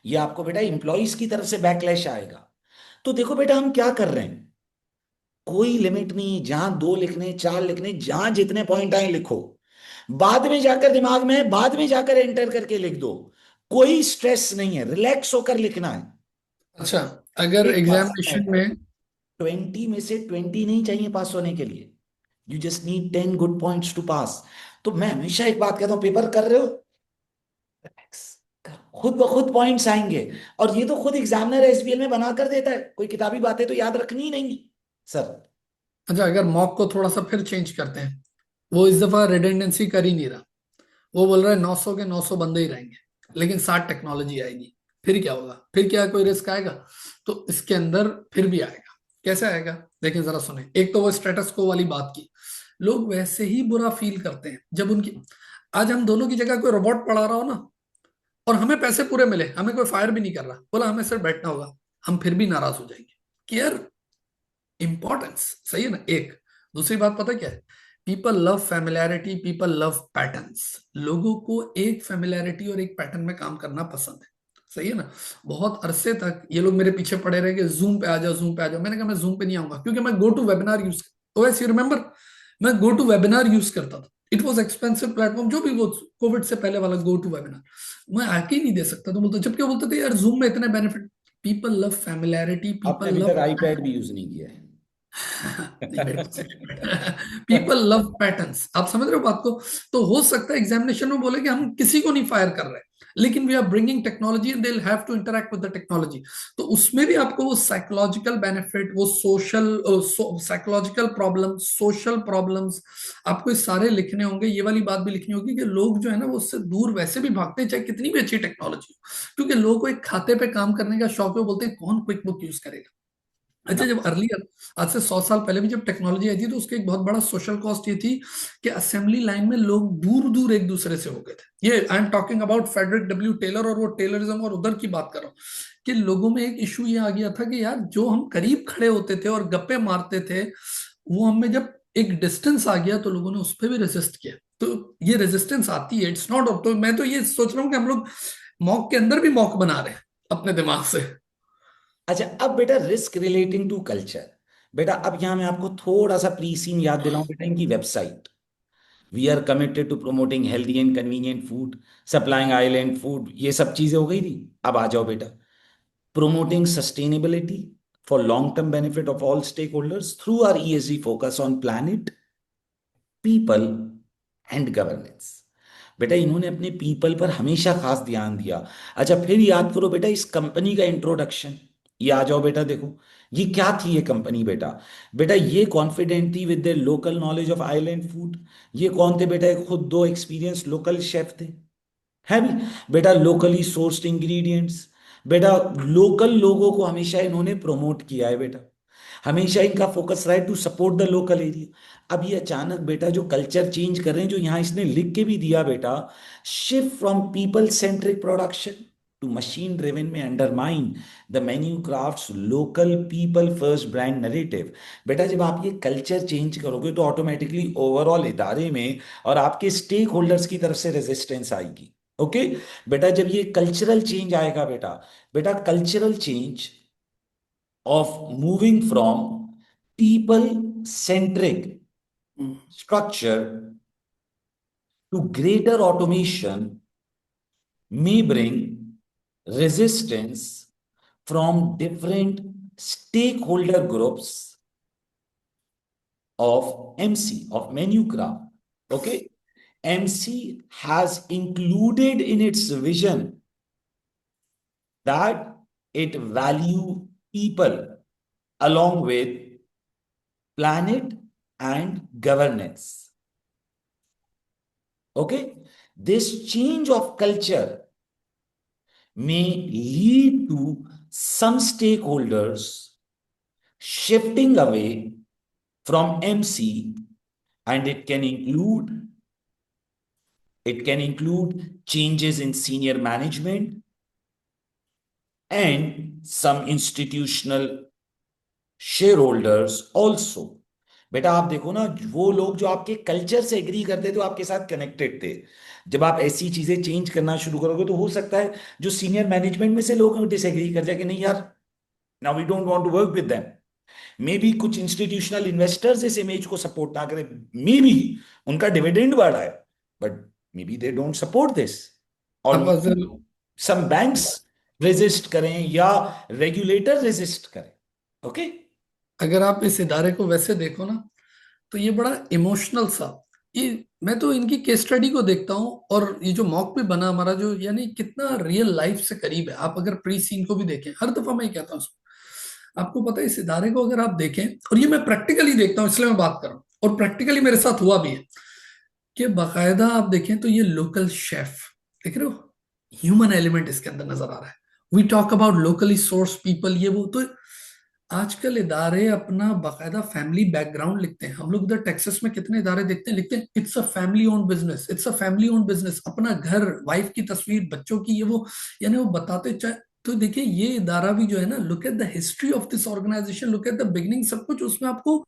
ये आपको बेटा इंप्लॉइज की तरफ से बैकलैश आएगा। तो देखो बेटा हम क्या कर रहे हैं, कोई लिमिट नहीं, जहां 2 लिखने 4 लिखने, जहां जितने पॉइंट आए लिखो, बाद में जाकर दिमाग में, बाद में जाकर एंटर करके लिख दो, कोई स्ट्रेस नहीं है, रिलैक्स होकर लिखना है। अच्छा, अगर एक बात समझ, एग्जामिनेशन में 20 में से 20 नहीं चाहिए पास होने के लिए, you just need 10 good points to pass. तो मैं हमेशा एक बात कहता हूं, पेपर कर रहे हो रिलैक्स करो, खुद ब खुद पॉइंट्स आएंगे, और ये तो खुद एग्जामिनर एसबीएल में बना कर देता है, कोई किताबी बातें तो याद रखनी ही नहीं सर। अच्छा, अगर मॉक को थोड़ा सा फिर चेंज करते हैं, वो इस दफा रिडेंडेंसी कर ही नहीं रहा, वो बोल रहा है 900 के 900 बंदे ही रहेंगे, लेकिन 60 टेक्नोलॉजी आएगी। फिर क्या होगा, फिर क्या कोई रिस्क आएगा? तो इसके अंदर फिर भी आएगा। कैसे आएगा देखिए जरा सुने। एक तो वो स्टेटस को वाली बात की, लोग वैसे ही बुरा फील करते हैं जब उनकी, आज हम दोनों की जगह कोई रोबोट पढ़ा रहा हो ना, और हमें पैसे पूरे मिले, हमें कोई फायर भी नहीं कर रहा, बोला हमें सिर्फ बैठना होगा, हम फिर भी नाराज हो जाएंगे कि यार इंपॉर्टेंस, सही है ना। एक दूसरी बात पता क्या है, people love familiarity, people love patterns. लोगों को एक फैमिलैरिटी और एक पैटर्न में काम करना पसंद है, सही है ना। बहुत अरसे तक ये लोग मेरे पीछे पड़े रहे कि जूम पे आ जाओ, जूम पे आ जाओ। मैंने कहा मैं जूम पे नहीं आऊंगा, क्योंकि मैं go to webinar use, as you remember, मैं गो टू वेबिनार यूज करता था, इट वॉज एक्सपेंसिव प्लेटफॉर्म, जो भी वो कोविड से पहले वाला गो टू वेबिनार, मैं आके ही नहीं दे सकता। तो बोलते, जबकि बोलते थे यार जूम में इतने बेनिफिट, पीपल लव फैमिलैरिटी, आपने पीपल अभी तक लव आईपैड भी यूज नहीं किया नहीं मेरे पास है। पीपल लव पैटर्न्स, आप समझ रहे हो बात को। तो हो सकता है एग्जामिनेशन में बोले कि हम किसी को नहीं फायर कर रहे, लेकिन we are bringing technology and they will have to interact with the technology. तो उसमें भी आपको वो साइकोलॉजिकल बेनिफिट, वो social psychological problem, social problems, आपको ये सारे लिखने होंगे। ये वाली बात भी लिखनी होगी कि लोग जो है ना वो उससे दूर वैसे भी भागते हैं, चाहे कितनी भी अच्छी टेक्नोलॉजी हो, क्योंकि लोगों को एक खाते पे काम करने का शौक है, वो बोलते हैं कौन क्विक बुक यूज करेगा। अच्छा, जब अर्लियर, आज से 100 साल पहले भी जब टेक्नोलॉजी आई थी, तो उसका एक बहुत बड़ा सोशल कॉस्ट ये थी कि असेंबली लाइन में लोग दूर दूर एक दूसरे से हो गए थे। ये I am talking about Frederick W Taylor और वो टेलरिज्म और उधर की बात कर रहा हूँ, कि लोगों में एक इशू ये आ गया था कि यार जो हम करीब खड़े होते थे और गप्पे मारते थे, वो हमें जब एक डिस्टेंस आ गया तो लोगों ने उस पर भी रेजिस्ट किया। तो ये रेजिस्टेंस आती है, इट्स नॉट। तो मैं तो ये सोच रहा हूँ कि हम लोग मॉक के अंदर भी मॉक बना रहे हैं अपने दिमाग से। अच्छा, अब बेटा रिस्क रिलेटिंग टू कल्चर। बेटा अब यहाँ मैं आपको थोड़ा सा प्री सीन याद दिलाऊं बेटा, इनकी website. We are committed to promoting healthy and convenient food, supplying island food, ये सब चीजें हो गई थी। अब आ जाओ बेटा, promoting sustainability for long-term benefit of all stakeholders through our ESG focus on planet, people and governance। बेटा इन्होंने अपने पीपल पर हमेशा खास ध्यान दिया। अच्छा फिर याद करो बेटा इस कंपनी का इंट्रोडक्शन। ये आ जाओ बेटा, देखो ये क्या थी ये कंपनी बेटा। बेटा ये कॉन्फिडेंट थी with the local knowledge of island food. ये कौन थे बेटा? ये खुद दो एक्सपीरियंस लोकल शेफ थे, है भी। बेटा लोकली सोर्स्ड इंग्रेडिएंट्स। बेटा लोकल लोगों को हमेशा इन्होंने प्रमोट किया है बेटा। हमेशा इनका फोकस रहा है to support the local area. अब ये अचानक बेटा जो कल्चर चेंज कर रहे हैं, जो यहाँ इसने लिख के भी दिया बेटा, shift from people centric production to machine driven में undermine the Manucrafts local people first brand narrative. बेटा जब आप ये कल्चर चेंज करोगे तो ऑटोमेटिकली ओवरऑल इदारे में और आपके स्टेक होल्डर्स की तरफ से रेजिस्टेंस आएगी। ओके बेटा, जब ये कल्चरल चेंज आएगा बेटा, बेटा cultural change of moving from people centric structure to greater automation may bring resistance from different stakeholder groups of MC, of menu craft. Okay, MC has included in its vision that it value people along with planet and governance. Okay, this change of culture may lead to some stakeholders shifting away from MC, and it can include changes in senior management and some institutional shareholders also। बेटा आप देखो ना, वो लोग जो आपके कल्चर से एग्री करते थे, वो आपके साथ कनेक्टेड थे। जब आप ऐसी चीजें चेंज करना शुरू करोगे तो हो सकता है जो सीनियर मैनेजमेंट में से लोग डिसएग्री कर जाए कि नहीं यार, now we don't want to work with them. Maybe कुछ इंस्टीट्यूशनल इन्वेस्टर्स इस इमेज को सपोर्ट ना करें, मे बी उनका डिविडेंड बढ़ा है, but maybe they don't support this. और अब अगर सम बैंक्स रेजिस्ट करें या रेगुलेटर रेजिस्ट करें। ओके, अगर आप इस इदारे को वैसे देखो ना, तो ये बड़ा इमोशनल सा, ये मैं तो इनकी केस स्टडी को देखता हूँ, और ये जो मॉक भी बना हमारा, जो यानी कितना रियल लाइफ से करीब है। आप अगर प्री सीन को भी देखें, हर दफा मैं ये कहता हूँ, आपको पता है इस इदारे को अगर आप देखें, और ये मैं प्रैक्टिकली देखता हूँ इसलिए मैं बात कर रहा हूँ, और प्रैक्टिकली मेरे साथ हुआ भी है, कि बाकायदा आप देखें तो ये लोकल शेफ, देख रहे हो, ह्यूमन एलिमेंट इसके अंदर नजर आ रहा है। We talk about locally source people, ये वो। तो आजकल इदारे अपना बाकायदा फैमिली बैकग्राउंड लिखते हैं। हम लोग उधर टेक्सास में कितने इदारे देखते हैं, लिखते हैं it's a family own business, it's a family own business, अपना घर, वाइफ की तस्वीर, बच्चों की, ये वो, यानी वो बताते चाहे। तो देखिए ये इदारा भी जो है ना, look at the history of this organization, look at the beginning, सब कुछ उसमें आपको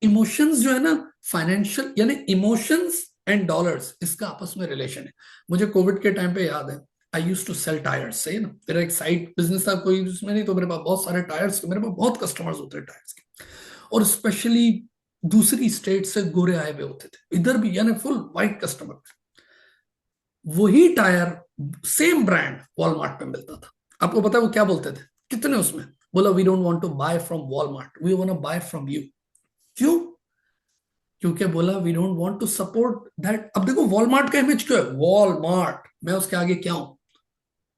इमोशंस जो है ना, फाइनेंशियल, यानी इमोशंस एंड डॉलर्स, इसका आपस में रिलेशन है। मुझे कोविड के टाइम पे याद है, आई यूज टू सेल टायर्स, सही है ना, मेरा एक साइड बिजनेस था, कोई उसमें नहीं, तो मेरे पास बहुत सारे टायर्स, मेरे पास बहुत कस्टमर्स होते हैं टायर्स के, और स्पेशली दूसरी स्टेट से गोरे आए हुए होते थे, इधर भी यानी फुल वाइट कस्टमर। वही टायर, सेम ब्रांड वॉलमार्ट पे मिलता था। आपको पता है वो क्या बोलते थे, कितने उसमें? बोला we don't want to buy from Walmart, we want to buy from you. क्यों? क्योंकि बोला we don't want to support that. अब देखो वॉलमार्ट का इमेज क्यों है, वॉलमार्ट, मैं उसके आगे क्या हूं?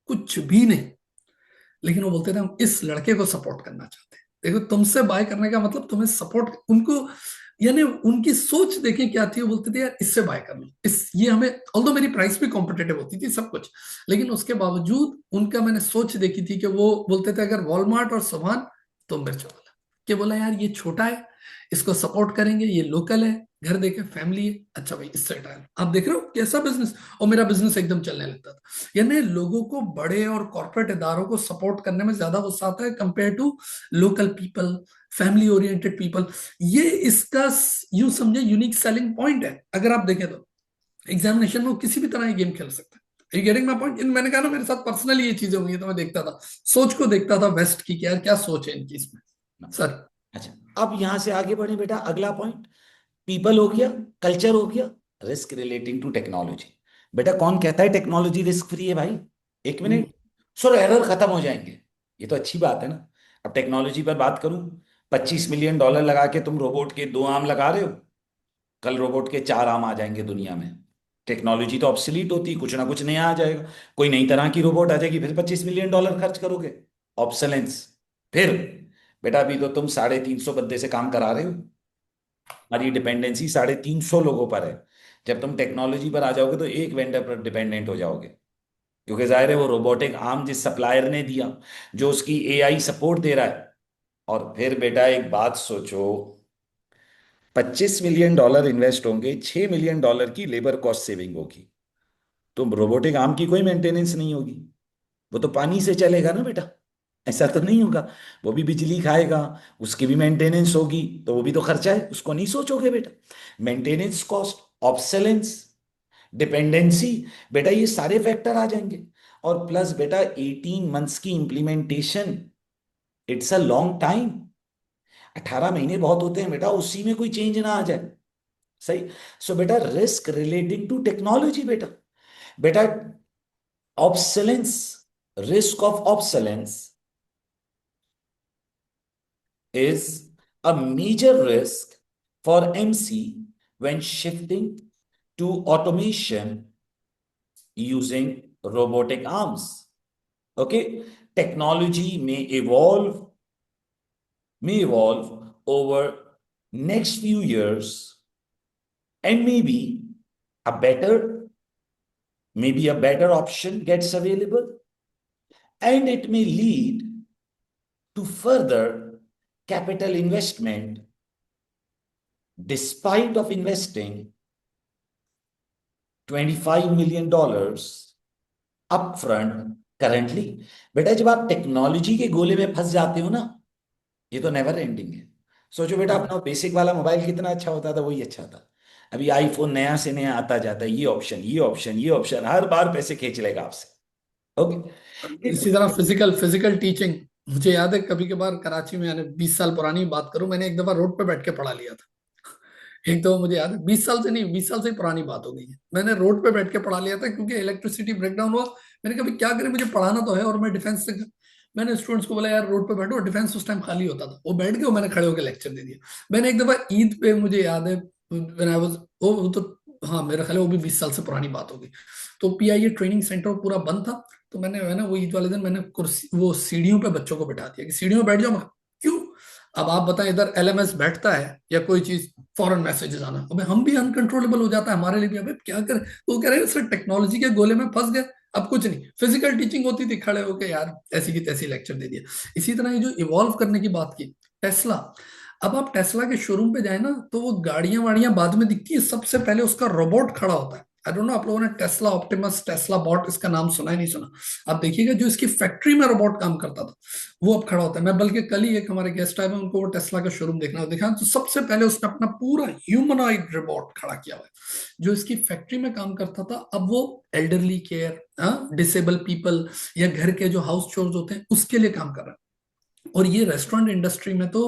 कुछ भी नहीं। लेकिन वो बोलते थे हम इस लड़के को सपोर्ट करना चाहते हैं। देखो तुमसे बाय करने का मतलब तुम्हें सपोर्ट, उनको, यानी उनकी सोच देखें क्या थी। वो बोलते थे यार इससे बाय कर लो, इस ये हमें, ऑल्दो मेरी प्राइस भी कॉम्पिटेटिव होती थी सब कुछ, लेकिन उसके बावजूद उनका मैंने सोच देखी थी कि वो बोलते थे अगर वॉलमार्ट और सुभान तो मिर्च वाला। कि बोला यार ये छोटा है, इसको सपोर्ट करेंगे, ये लोकल है, घर देखे, फैमिली है, अच्छा भाई इससे ट्रायल। आप देख रहे हो कैसा बिजनेस, और मेरा बिजनेस एकदम चलने लगता था। यानी लोगों को, बड़े और कॉर्पोरेट इदारों को सपोर्ट करने में ज्यादा गुस्सा आता है compare to local people, family oriented people. ये इसका यूं समझे यूनिक सेलिंग पॉइंट है। अगर आप देखें तो एग्जामिनेशन में वो किसी भी तरह ये गेम खेल सकता है। You getting my point? इन मैंने कहा ना, मेरे साथ पर्सनली ये चीजें हुई हैं, तो मैं देखता था, सोच को देखता था वेस्ट की कि यार क्या सोच है इनकी इसमें। सर अच्छा, अब यहां से आगे बढ़े बेटा, अगला पॉइंट, पीपल हो गया, कल्चर हो गया, रिस्क रिलेटिंग टू टेक्नोलॉजी। बेटा कौन कहता है टेक्नोलॉजी रिस्क फ्री है भाई? एक मिनट, सर एरर खत्म हो जाएंगे, ये तो अच्छी बात है ना। अब टेक्नोलॉजी पर बात करूं, $25 मिलियन लगा के तुम रोबोट के 2 आर्म लगा रहे हो, कल रोबोट के 4 आर्म आ जाएंगे दुनिया में। टेक्नोलॉजी तो ऑब्सलीट होती, कुछ ना कुछ नया आ जाएगा, कोई नई तरह की रोबोट आ जाएगी, फिर $25 मिलियन खर्च करोगे। ऑब्सलेंस। फिर बेटा अभी तो तुम 350 बंदे से काम करा रहे हो, हमारी डिपेंडेंसी 350 लोगों पर है। जब तुम टेक्नोलॉजी पर आ जाओगे तो एक वेंडर पर डिपेंडेंट हो जाओगे, क्योंकि जाहिर है वो रोबोटिक आर्म जिस सप्लायर ने दिया, जो उसकी एआई सपोर्ट दे रहा है। और फिर बेटा एक बात सोचो, $25 मिलियन इन्वेस्ट होंगे, $6 मिलियन की लेबर कॉस्ट सेविंग होगी, तो रोबोटिक आर्म की कोई मेंटेनेंस नहीं होगी, वो तो पानी से चलेगा ना बेटा, ऐसा तो नहीं होगा। वो भी बिजली खाएगा, उसकी भी मेंटेनेंस होगी, तो वो भी तो खर्चा है, उसको नहीं सोचोगे बेटा। मेंटेनेंस कॉस्ट, ऑब्सलेंस, डिपेंडेंसी, बेटा ये सारे फैक्टर आ जाएंगे। और प्लस बेटा 18 मंथ्स की implementation, it's a long time. 18 महीने बहुत होते हैं बेटा, उसी में कोई चेंज ना आ जाए। सही। सो बेटा रिस्क रिलेटिंग टू टेक्नोलॉजी बेटा, बेटा obsolescence, risk of obsolescence is a major risk for MC when shifting to automation using robotic arms. Okay, technology may evolve over next few years, and a better maybe a better option gets available, and it may lead to further capital investment despite of investing $25 million upfront currently। बेटा जब आप टेक्नोलॉजी के गोले में फंस जाते हो ना, ये तो नेवर एंडिंग है। सोचो बेटा, अपना बेसिक वाला मोबाइल कितना अच्छा होता था, वही अच्छा था। अभी आईफोन नया से नया आता जाता है, ये ऑप्शन ये ऑप्शन ये ऑप्शन, हर बार पैसे खींच लेगा आपसे। ओके। इसी तरह फिजिकल फिजिकल टीचिंग, मुझे याद है कभी कभार कराची में, यानी 20 साल पुरानी बात करूं, मैंने एक दफा रोड पे बैठ के पढ़ा लिया था। एक तो मुझे याद है, 20 साल से नहीं, 20 साल से ही पुरानी बात हो गई है, मैंने रोड पे बैठ के पढ़ा लिया था क्योंकि इलेक्ट्रिसिटी ब्रेकडाउन हुआ। मैंने कहा क्या करें, मुझे पढ़ाना तो है और मैं डिफेंस से, मैंने स्टूडेंट्स को बोला यार रोड पे बैठो, डिफेंस उस टाइम खाली होता था, वो बैठ गए, मैंने खड़े होकर लेक्चर दे दिया। मैंने एक दफा ईद पे, मुझे याद है, व्हेन आई वाज, वो तो, हाँ मेरा ख्याल है वो भी 20 साल से पुरानी बात होगी। तो पीआईए ट्रेनिंग सेंटर पूरा बंद था, तो मैंने वो ईद वाले दिन मैंने कुर्सी, वो सीढ़ियों पे बच्चों को बैठा दिया कि सीढ़ियों पे बैठ जाओ। मैं, क्यों? अब आप बताएं, इधर एलएमएस बैठता है या कोई चीज, फॉरेन मैसेजेस आना, अबे हम भी अनकंट्रोलेबल हो जाता है हमारे लिए भी, अबे क्या करें। तो वो कह रहे हैं सर टेक्नोलॉजी के गोले में फंस गए, अब कुछ नहीं, फिजिकल टीचिंग होती थी, खड़े होके यार ऐसी की तैसी लेक्चर दे दिया। इसी तरह ये जो इवॉल्व करने की बात की, टेस्ला, अब आप टेस्ला के शोरूम पे जाए ना, तो वो गाड़ियां वाड़ियां बाद में दिखती है, सबसे पहले उसका रोबोट खड़ा होता है। आई डोंट नो आप लोगों ने टेस्ला ऑप्टिमस, टेस्ला बॉट, इसका नाम सुना है नहीं सुना? आप देखिएगा जो इसकी फैक्ट्री में रोबोट काम करता था, वो अब खड़ा होता है। मैं बल्कि कल ही एक हमारे गेस्ट आए हैं, उनको वो टेस्ला का शोरूम देखना दिखा, तो सबसे पहले उसने अपना पूरा ह्यूमनॉइड रोबोट खड़ा किया हुआ है जो इसकी फैक्ट्री में काम करता था, अब वो एल्डरली केयर, डिसेबल पीपल, या घर के जो हाउस चोर्स होते हैं उसके लिए काम कर रहा है। और ये रेस्टोरेंट इंडस्ट्री में तो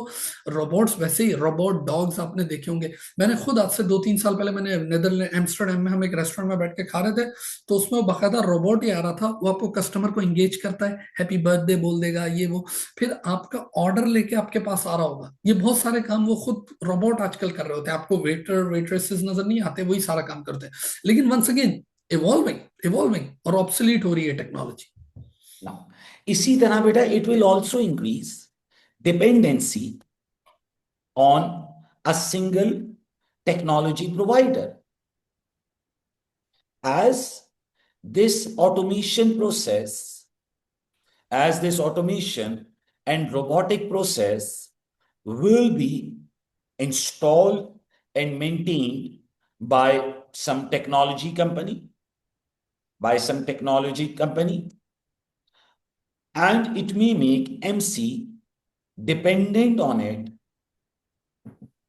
रोबोट्स, वैसे ही रोबोट डॉग्स आपने देखे होंगे। मैंने खुद आज से 2-3 साल पहले, मैंने नेदरलैंड एम्स्टर्डम में, हम एक रेस्टोरेंट में बैठ के खा रहे थे, तो उसमें वो बाकायदा रोबोट ही आ रहा था, वो आपको कस्टमर को इंगेज करता है, हैप्पी बर्थडे बोल देगा, ये वो, फिर आपका ऑर्डर लेके आपके पास आ रहा होगा। ये बहुत सारे काम वो खुद रोबोट आजकल कर रहे होते हैं, आपको वेटर वेट्रेसेस नजर नहीं आते, वही सारा काम करते हैं। लेकिन वंस अगेन इवॉल्विंग, इवॉल्विंग और ऑब्सोलीट हो रही है टेक्नोलॉजी। Now, इसी तरह बेटा it will also increase dependency on a single technology provider, as this automation process, as this automation and robotic process will be installed and maintained by some technology company, and it may make MC dependent on it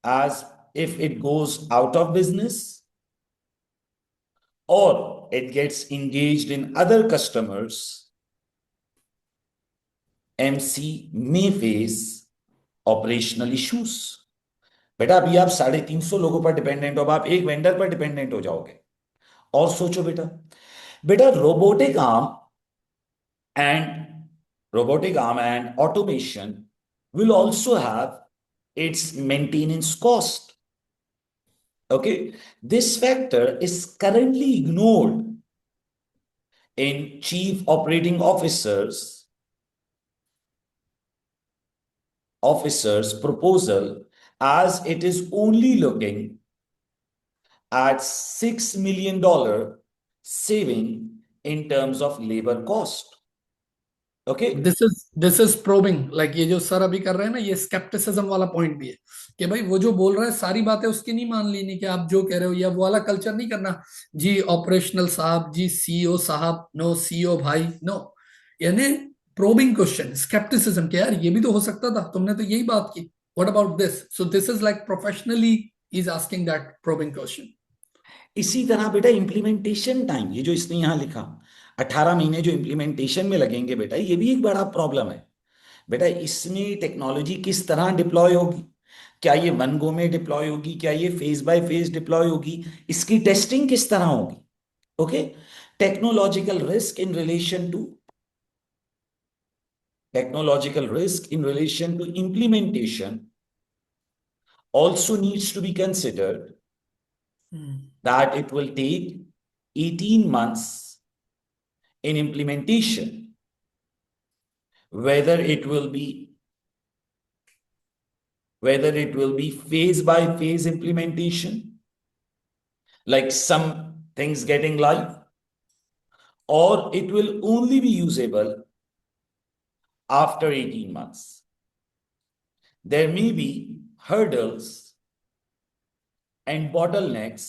as if it goes out of business or it gets engaged in other customers. MC may face operational issues. बेटा अभी आप 350 लोगों पर डिपेंडेंट हो, अब आप एक वेंडर पर डिपेंडेंट हो जाओगे। और सोचो बेटा, बेटा and robotic arm and automation will also have its maintenance cost. Okay, this factor is currently ignored in chief operating officers proposal, as it is only looking at $6 million saving in terms of labor cost. Okay, this is probing, like ये जो सर अभी कर रहे हैं ना, ये स्केप्टिसिज्म वाला पॉइंट भी है कि भाई वो जो बोल रहा है सारी बातें उसकी नहीं मान लेनी कि आप जो कह रहे हो, या वो वाला कल्चर नहीं करना जी ऑपरेशनल साहब, जी सीईओ साहब, नो सीईओ भाई, नो। यानी प्रोबिंग क्वेश्चन, स्केप्टिसिज्म कि यार ये भी तो हो सकता था, तुमने तो यही बात की, what about this? So this is like professionally is asking that probing question. इसी तरह बेटा इम्प्लीमेंटेशन टाइम, ये जो इसने यहां लिखा 18 महीने जो इम्प्लीमेंटेशन में लगेंगे बेटा, ये भी एक बड़ा प्रॉब्लम है। बेटा इसमें टेक्नोलॉजी किस तरह डिप्लॉय होगी? क्या ये वन गो में डिप्लॉय होगी? क्या ये फेज बाय फेज डिप्लॉय होगी? इसकी टेस्टिंग किस तरह होगी? Okay, technological risk in relation to implementation also needs to be considered, that it will take 18 months in implementation, whether it will be phase by phase implementation, like some things getting live, or it will only be usable after 18 months. There may be hurdles and bottlenecks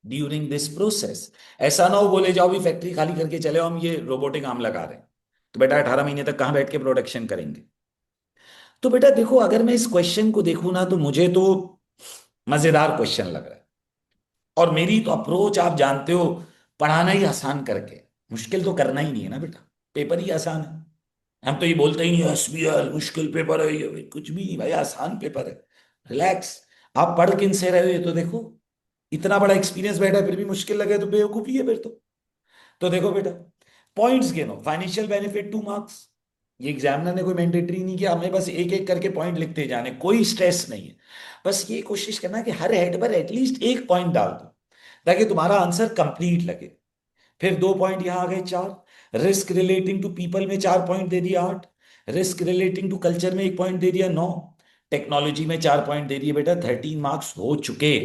during this process. ऐसा ना हो बोले जाओ भी फैक्ट्री खाली करके चले हम ये रोबोटिक आर्म लगा रहे हैं, तो बेटा 18 महीने तक कहां बैठ के प्रोडक्शन करेंगे? तो बेटा देखो, अगर मैं इस क्वेश्चन को देखूं ना, तो मुझे तो मजेदार क्वेश्चन लग रहा है। और मेरी तो अप्रोच आप जानते हो, पढ़ाना ही आसान करके, मुश्किल तो करना ही नहीं है ना बेटा, पेपर ही आसान है। हम तो ये बोलते ही नहीं एसबीआई मुश्किल पेपर है, ये कुछ भी नहीं भाई, आसान पेपर है, रिलैक्स। आप पढ़ किन से रहे हो ये तो देखो, इतना बड़ा एक्सपीरियंस बैठा है फिर भी मुश्किल लगे तो बेवकूफी है फिर तो देखो बेटा, पॉइंट्स गिनो। फाइनेंशियल बेनिफिट 2 मार्क्स, ये एग्जामिनर ने कोई मैंडेटरी नहीं किया, हमें बस एक एक करके पॉइंट लिखते जाने, कोई स्ट्रेस नहीं है। बस ये कोशिश करना कि हर हेड पर एटलीस्ट एक पॉइंट डाल दो ताकि तुम्हारा आंसर कंप्लीट लगे। फिर 2 पॉइंट यहां आ गए, 4। रिस्क रिलेटिंग टू पीपल में 4 पॉइंट दे दिया, 8। रिस्क रिलेटिंग टू कल्चर में 1 पॉइंट दे दिया, 9। टेक्नोलॉजी में 4 पॉइंट दे दिए बेटा, 13 मार्क्स हो चुके।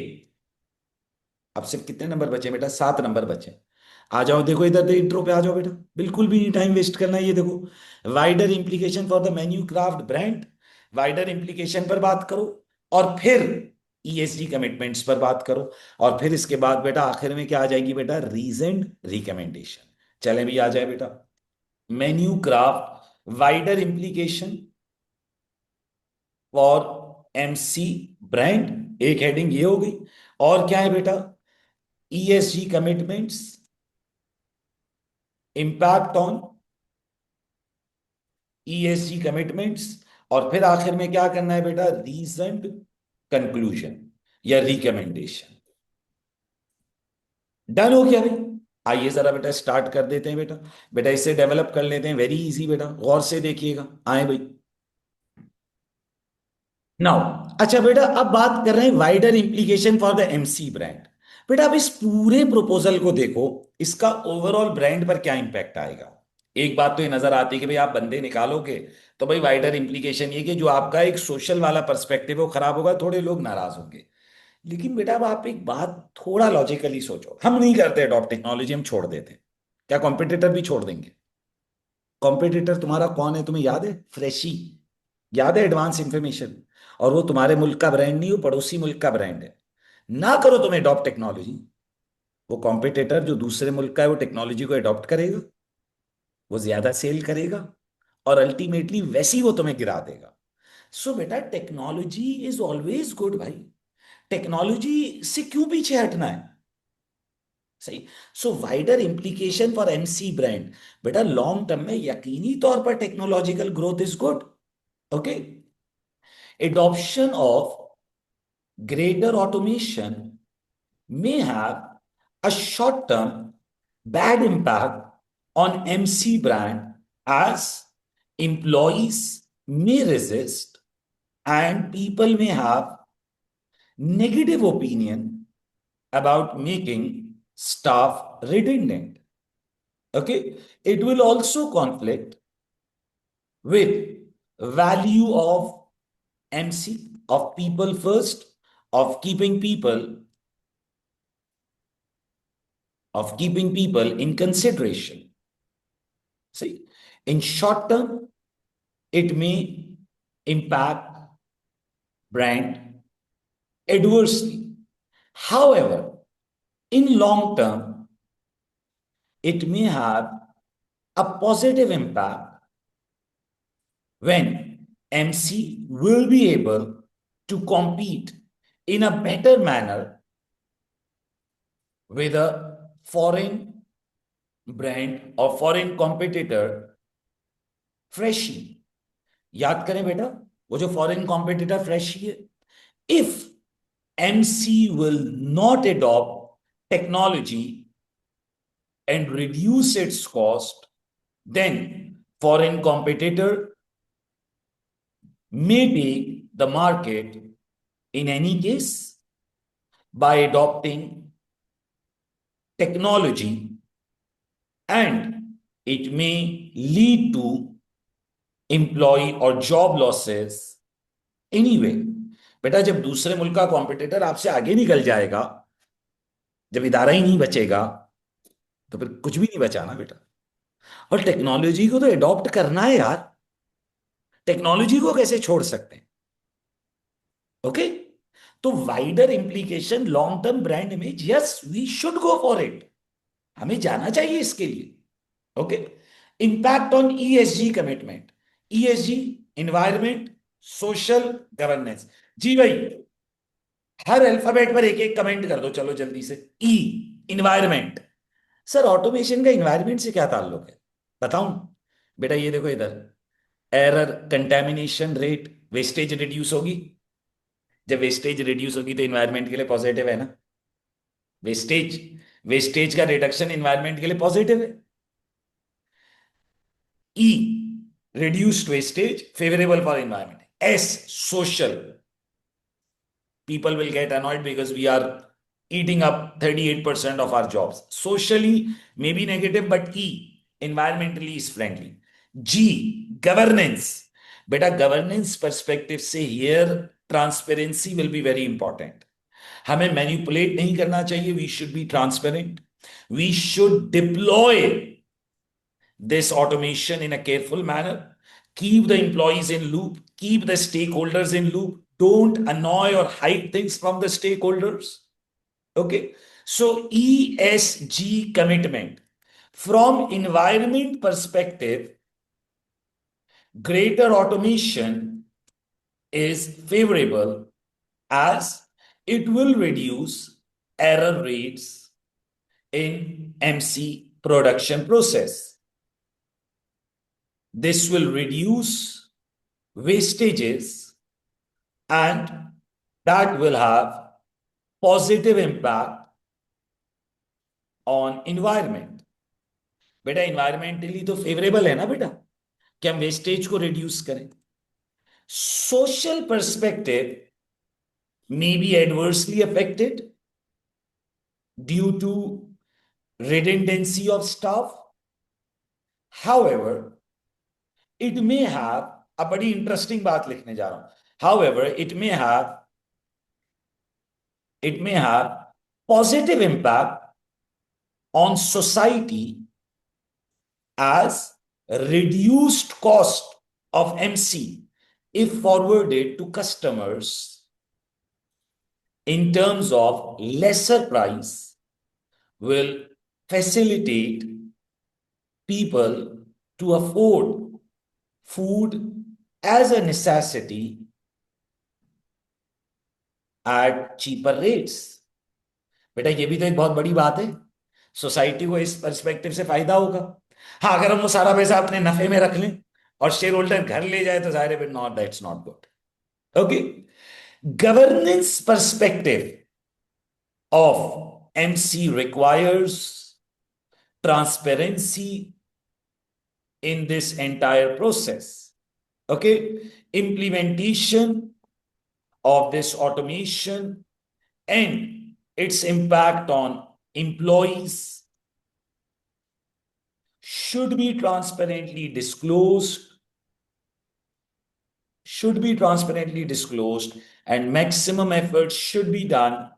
अब सिर्फ कितने नंबर बचे बेटा? 7 नंबर बचे। आ जाओ, देखो इधर दे इंट्रो पे आ जाओ बेटा, बिल्कुल भी नहीं टाइम वेस्ट करना है। ये देखो, wider implication for the menu craft brand, wider implication पर बात करो, और फिर ईएसजी कमिटमेंट्स पर बात करो, और फिर इसके बाद बेटा आखिर में क्या आ जाएगी बेटा? Reason recommendation. चले भी आ जाए बेटा, menu craft wider implication for MC brand, एक हेडिंग ये हो गई। और क्या है बेटा? ESG commitments, impact on ESG commitments, और फिर आखिर में क्या करना है बेटा? रीजंड कंक्लूजन या रिकमेंडेशन। डन हो गया भाई? आइए जरा बेटा स्टार्ट कर देते हैं बेटा। बेटा इसे डेवलप कर लेते हैं, वेरी इजी बेटा, गौर से देखिएगा। आए भाई नाउ, अच्छा बेटा अब बात कर रहे हैं wider implication for the MC brand. बेटा अब इस पूरे प्रोपोजल को देखो, इसका ओवरऑल ब्रांड पर क्या इंपैक्ट आएगा? एक बात तो ये नजर आती है कि भाई आप बंदे निकालोगे तो भाई वाइडर इंप्लीकेशन ये कि जो आपका एक सोशल वाला पर्सपेक्टिव है वो खराब होगा, थोड़े लोग नाराज होंगे। लेकिन बेटा अब आप एक बात थोड़ा लॉजिकली सोचो, हम नहीं करते अडॉप्ट टेक्नोलॉजी, हम छोड़ देते हैं, क्या कॉम्पिटिटर भी छोड़ देंगे? कॉम्पिटिटर तुम्हारा कौन है, तुम्हें याद है? फ्रेशी, याद है एडवांस इंफॉर्मेशन, और वो तुम्हारे मुल्क का ब्रांड नहीं, वो पड़ोसी मुल्क का ब्रांड है। ना करो तुम एडॉप्ट टेक्नोलॉजी, वो कॉम्पिटिटर जो दूसरे मुल्क का है वो टेक्नोलॉजी को एडॉप्ट करेगा, वो ज्यादा सेल करेगा, और अल्टीमेटली वैसी वो तुम्हें गिरा देगा। सो बेटा टेक्नोलॉजी इज ऑलवेज गुड भाई, टेक्नोलॉजी से क्यों पीछे हटना है? सही। So wider implication for MC brand, बेटा लॉन्ग टर्म में यकीनी तौर पर technological growth is good. Okay, adoption of greater automation may have a short term bad impact on MC brand, as employees may resist and people may have negative opinion about making staff redundant. Okay, it will also conflict with value of MC, of people first, of keeping people of keeping people in consideration. See, in short term, it may impact brand adversely. However, in long term, it may have a positive impact when MC will be able to compete in a better manner with a foreign brand or foreign competitor freshie. याद करें बेटा, वो जो फॉरेन कॉम्पिटिटर फ्रेशी है, if MC will not adopt technology and reduce its cost, then foreign competitor may take the market in any case by adopting technology, and it may lead to employee or job losses anyway। बेटा जब दूसरे मुल्क का कॉम्पिटिटर आपसे आगे निकल जाएगा, जब इदारा ही नहीं बचेगा, तो फिर कुछ भी नहीं बचा ना बेटा। और टेक्नोलॉजी को तो एडॉप्ट करना है यार, टेक्नोलॉजी को कैसे छोड़ सकते हैं? ओके, तो wider implication long term brand image, yes we should go for it, हमें जाना चाहिए इसके लिए। Okay, impact on ESG commitment, ESG environment, social governance. जी भाई, हर अल्फाबेट पर एक एक कमेंट कर दो, चलो जल्दी से। ई, इन्वायरमेंट। सर ऑटोमेशन का इन्वायरमेंट से क्या ताल्लुक है, बताऊं? बेटा ये देखो इधर, error, contamination rate, wastage reduce होगी। जब वेस्टेज रिड्यूस होगी तो इन्वायरमेंट के लिए पॉजिटिव है ना, वेस्टेज, वेस्टेज का रिडक्शन इन्वायरमेंट के लिए पॉजिटिव है। E, reduced wastage favourable for environment. S, social, people will get annoyed because we are eating up 38% of our jobs. Socially, maybe negative, but E, environmentally is friendly. G, governance. Beta, governance perspective से here transparency will be very important. हमें manipulate नहीं करना चाहिए, we should be transparent. We should deploy this automation in a careful manner. Keep the employees in loop, keep the stakeholders in loop. Don't annoy or hide things from the stakeholders. Okay. So ESG commitment. From environment perspective, greater automation is favorable as it will reduce error rates in MC production process. This will reduce wastages and that will have positive impact on environment. बेटा इन्वायरमेंटली तो फेवरेबल है ना बेटा, कि हम वेस्टेज को रिड्यूस करें। Social perspective may be adversely affected due to redundancy of staff. However, it may have, अब बड़ी इंटरेस्टिंग बात लिखने जा रहा हूं, however it may have positive impact on society as reduced cost of MC if forwarded to customers in terms of lesser price, will facilitate people to afford food as a necessity at cheaper rates. बेटा ये भी तो एक बहुत बड़ी बात है, सोसाइटी को इस पर्सपेक्टिव से फायदा होगा। हाँ, अगर हम वो सारा पैसा अपने नफे में रख लें और शेयर होल्डर घर ले जाए तो जाहिर है not, that's not good. Okay, governance perspective of MC requires transparency in this entire process. Okay, implementation of this automation and its impact on employees should be transparently disclosed, and maximum effort should be done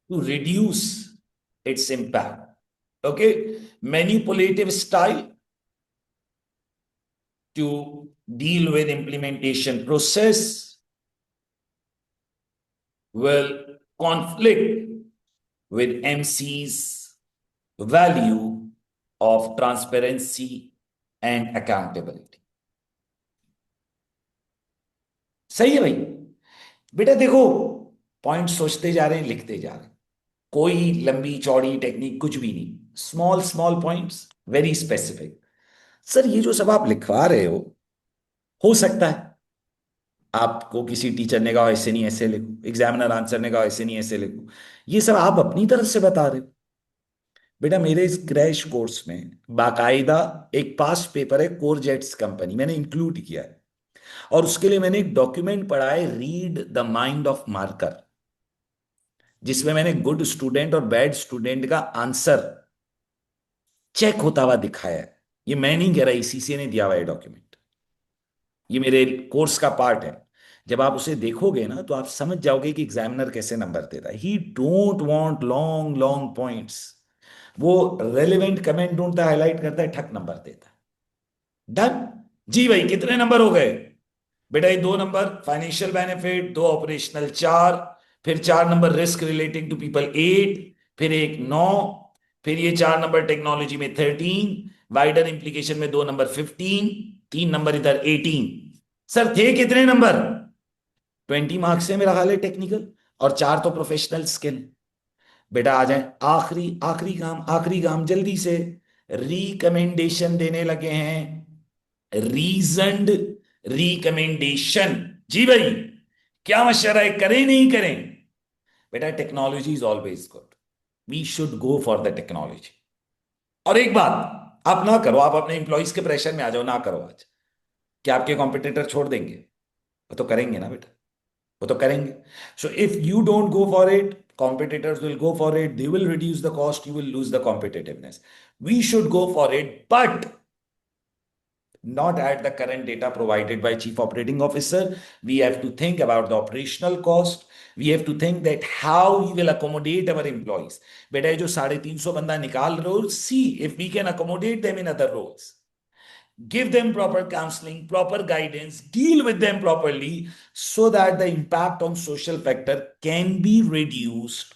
to reduce its impact. Okay, manipulative style to deal with implementation process will conflict with MC's value of transparency and accountability. सही है भाई? बेटा देखो, पॉइंट सोचते जा रहे हैं, लिखते जा रहे हैं, कोई लंबी चौड़ी टेक्निक कुछ भी नहीं, small small points, very specific. Sir ये जो सब आप लिखवा रहे हो सकता है आपको किसी टीचर ने कहा ऐसे नहीं ऐसे लिखो, एग्जामिनर आंसर ने कहा ऐसे नहीं ऐसे लिखो, ये सब आप अपनी तरफ से बता रहे हो। बेटा मेरे इस क्रैश कोर्स में बाकायदा एक पास्ट पेपर है कोर जेट्स कंपनी, मैंने इंक्लूड किया है, और उसके लिए मैंने एक डॉक्यूमेंट पढ़ा है, read the mind of marker, जिसमें मैंने गुड स्टूडेंट और बैड स्टूडेंट का आंसर चेक होता हुआ दिखाया है। ये मैं नहीं कह रहा, ईसीसी ने दिया हुआ है डॉक्यूमेंट, ये मेरे कोर्स का पार्ट है। जब आप उसे देखोगे ना तो आप समझ जाओगे कि एग्जामिनर कैसे नंबर देता है। ही don't want long long points, वो रेलेवेंट कमेंट ढूंढता है, हाईलाइट करता है, ठक नंबर देता है। डन जी भाई, कितने नंबर हो गए बेटा? ये 2 नंबर फाइनेंशियल बेनिफिट, 2 ऑपरेशनल 4, फिर 4 number risk relating to people 8, फिर एक 9, फिर ये 4 नंबर टेक्नोलॉजी में 13, वाइडर इंप्लीकेशन में 2 नंबर 15, 3 नंबर इधर 18। सर थे कितने नंबर? 20 मार्क्स से मेरा ख्याल है टेक्निकल, और 4 तो प्रोफेशनल स्किल। बेटा आ जाए, आखिरी काम जल्दी से, रिकमेंडेशन देने लगे हैं, रीजनड रिकमेंडेशन। जी भाई, क्या मशवरा है, करें नहीं करें? बेटा technology is always good, we should go for the technology. और एक बात आप ना करो, आप अपने इंप्लॉइज के प्रेशर में आ जाओ, ना करो आज। क्या आपके कॉम्पिटिटर छोड़ देंगे? वो तो करेंगे ना बेटा, वो तो करेंगे। So if you don't go for it, competitors will go for it, they will reduce the cost, you will lose the competitiveness. We should go for it, but not at the current data provided by chief operating officer. We have to think about the operational cost. We have to think that how we will accommodate our employees. बेटा जो 350 बंदा निकाल रहे हो, see if we can accommodate them in other roles. Give them proper counseling, proper guidance, deal with them properly so that the impact on social factor can be reduced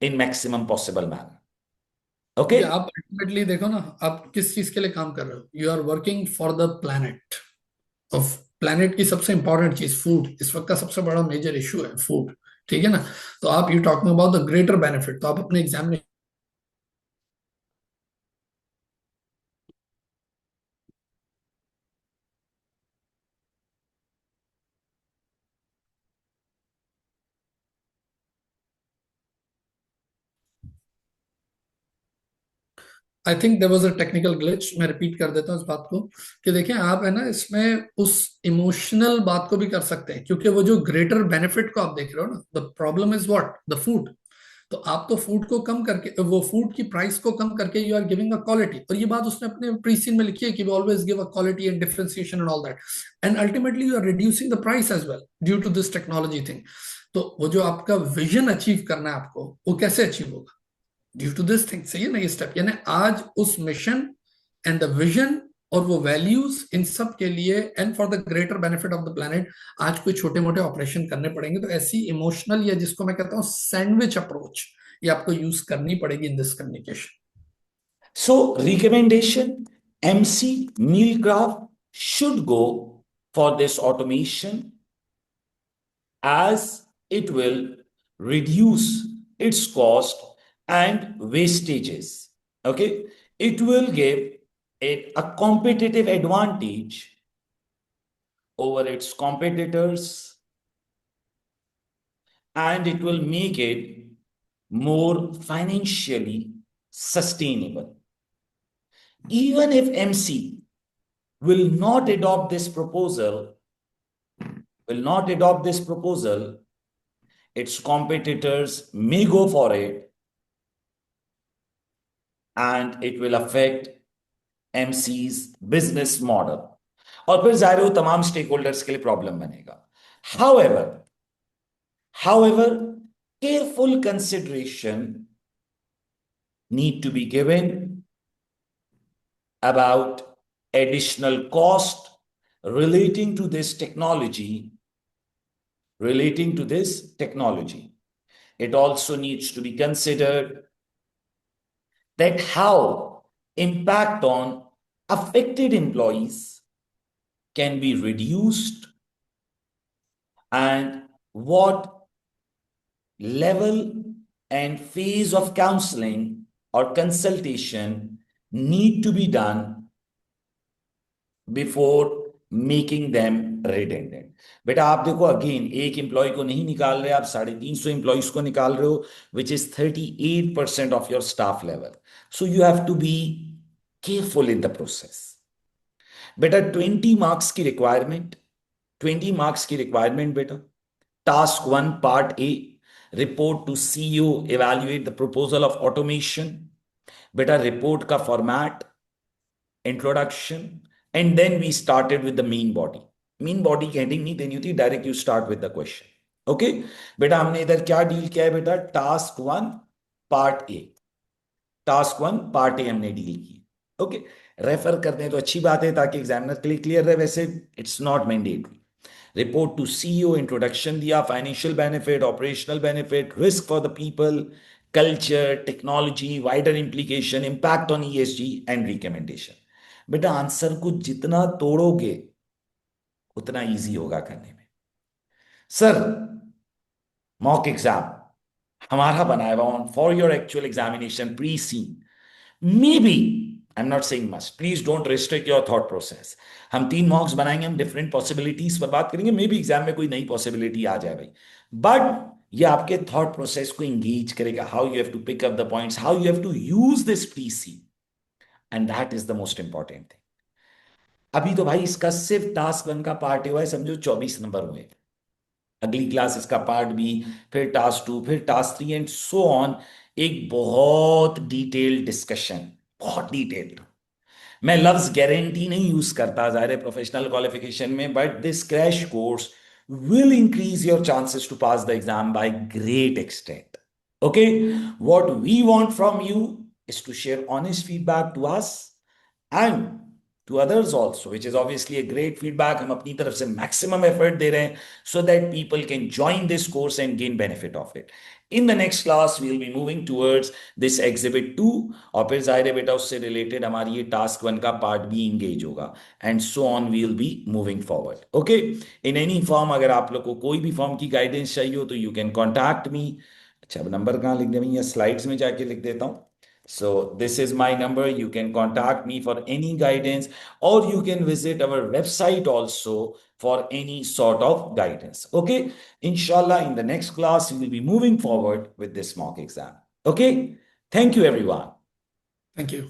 in maximum possible manner. Okay? आप अल्टीमेटली देखो ना, आप किस चीज के लिए काम कर रहे हो? You are working for the planet. Of planet की सबसे इंपॉर्टेंट चीज फूड, इस वक्त का सबसे बड़ा मेजर इशू है फूड, ठीक है ना? तो आप you talking about the greater benefit, तो आप अपने एग्जाम में I think there was a technical glitch. मैं रिपीट कर देता हूँ इस बात को कि देखिए, आप है ना इसमें उस इमोशनल बात को भी कर सकते हैं, क्योंकि वो जो ग्रेटर बेनिफिट को आप देख रहे हो ना, the problem is what, the food. तो आप तो फूड को कम करके, वो फूड की प्राइस को कम करके you are giving a quality, और ये बात उसने अपने प्रीसीन में लिखी है कि we always give a quality and differentiation and all that, and ultimately you are reducing the price as well due to this technology thing. तो वो जो आपका विजन अचीव करना है आपको, वो कैसे अचीव होगा? Due to this thing. सही है ना ये स्टेप? यानी आज उस मिशन एंड द विजन और वो वैल्यूज इन सब के लिए and for the greater benefit of the planet आज कोई छोटे मोटे ऑपरेशन करने पड़ेंगे, तो ऐसी इमोशनल या जिसको मैं कहता हूँ सैंडविच अप्रोच ये आपको यूज करनी पड़ेगी in this communication. So, recommendation MC Neilcraft should go for this automation as it will reduce its cost and wastages. Okay, it will give it a competitive advantage over its competitors, and it will make it more financially sustainable. Even if MC will not adopt this proposal, its competitors may go for it, and it will affect MC's business model. और फिर जाहिर हो तमाम स्टेक होल्डर्स के लिए प्रॉब्लम बनेगा. However, careful consideration need to be given about additional cost relating to this technology. It also needs to be considered that how impact on affected employees can be reduced and what level and phase of counseling or consultation need to be done before making them redundant. बेटा आप देखो अगेन एक एम्प्लॉय को नहीं निकाल रहे, आप 350 एम्प्लॉयज को निकाल रहे हो, which is 38% of your staff level. So you have to be careful in the process. बेटा 20 मार्क्स की रिक्वायरमेंट बेटा. Task 1 part A, report to CEO, evaluate the proposal of automation. बेटा रिपोर्ट का format, introduction, and then we started with the main body. Main body की heading नहीं देनी होती, direct you start with the question. Okay बेटा हमने इधर क्या डील किया है बेटा, टास्क 1 पार्ट ए हमने डील की. ओके रेफर करते हैं तो अच्छी बात है ताकि एग्जामिनर के लिए क्लियर रहे. वैसे it's not mandatory. Report to CEO, introduction दिया, financial benefit, operational benefit, risk for the people, culture, technology, wider implication, impact on ESG and recommendation. बेटा आंसर को जितना तोड़ोगे उतना इजी होगा करने में. सर मॉक एग्जाम हमारा बनाया हुआ for your actual examination pre see, maybe, I am not saying must, please don't restrict your thought process. हम 3 मॉक्स बनाएंगे, हम डिफरेंट पॉसिबिलिटीज पर बात करेंगे, मे बी एग्जाम में कोई नई पॉसिबिलिटी आ जाए भाई, बट ये आपके थॉट प्रोसेस को इंगेज करेगा. How you have to pick up the points, how you have to use this pre see, and that is the most important thing. अभी तो भाई इसका सिर्फ टास्क 1 का पार्ट हुआ है, समझो 24 नंबर हुए. अगली क्लास इसका पार्ट बी, फिर टास्क 2, फिर टास्क 3 एंड सो ऑन. एक बहुत डिटेल्ड डिस्कशन, बहुत डिटेल्ड. मैं लफ्ज गारंटी नहीं यूज करता जाहिर है प्रोफेशनल क्वालिफिकेशन में, but this crash course will increase your chances to pass the exam by great extent. Okay, what we want from you is to share honest feedback to us and to others also, which is obviously a great feedback. हम अपनी तरफ से maximum effort दे रहे हैं so that people can join this course and gain benefit of it. In the next class, we will be moving towards this exhibit 2 और फिर जाहिर है बेटा उससे related हमारी ये task 1 का part भी engage होगा and so on we will be moving forward. Okay, in any form अगर आप लोग को कोई भी form की guidance चाहिए हो तो you can contact me. अच्छा अब नंबर कहाँ लिख दें, या स्लाइड्स में जाके लिख देता हूँ. So this is my number. You can contact me for any guidance, or you can visit our website also for any sort of guidance. Okay. Inshallah, in the next class, we will be moving forward with this mock exam. Okay. Thank you, everyone. Thank you.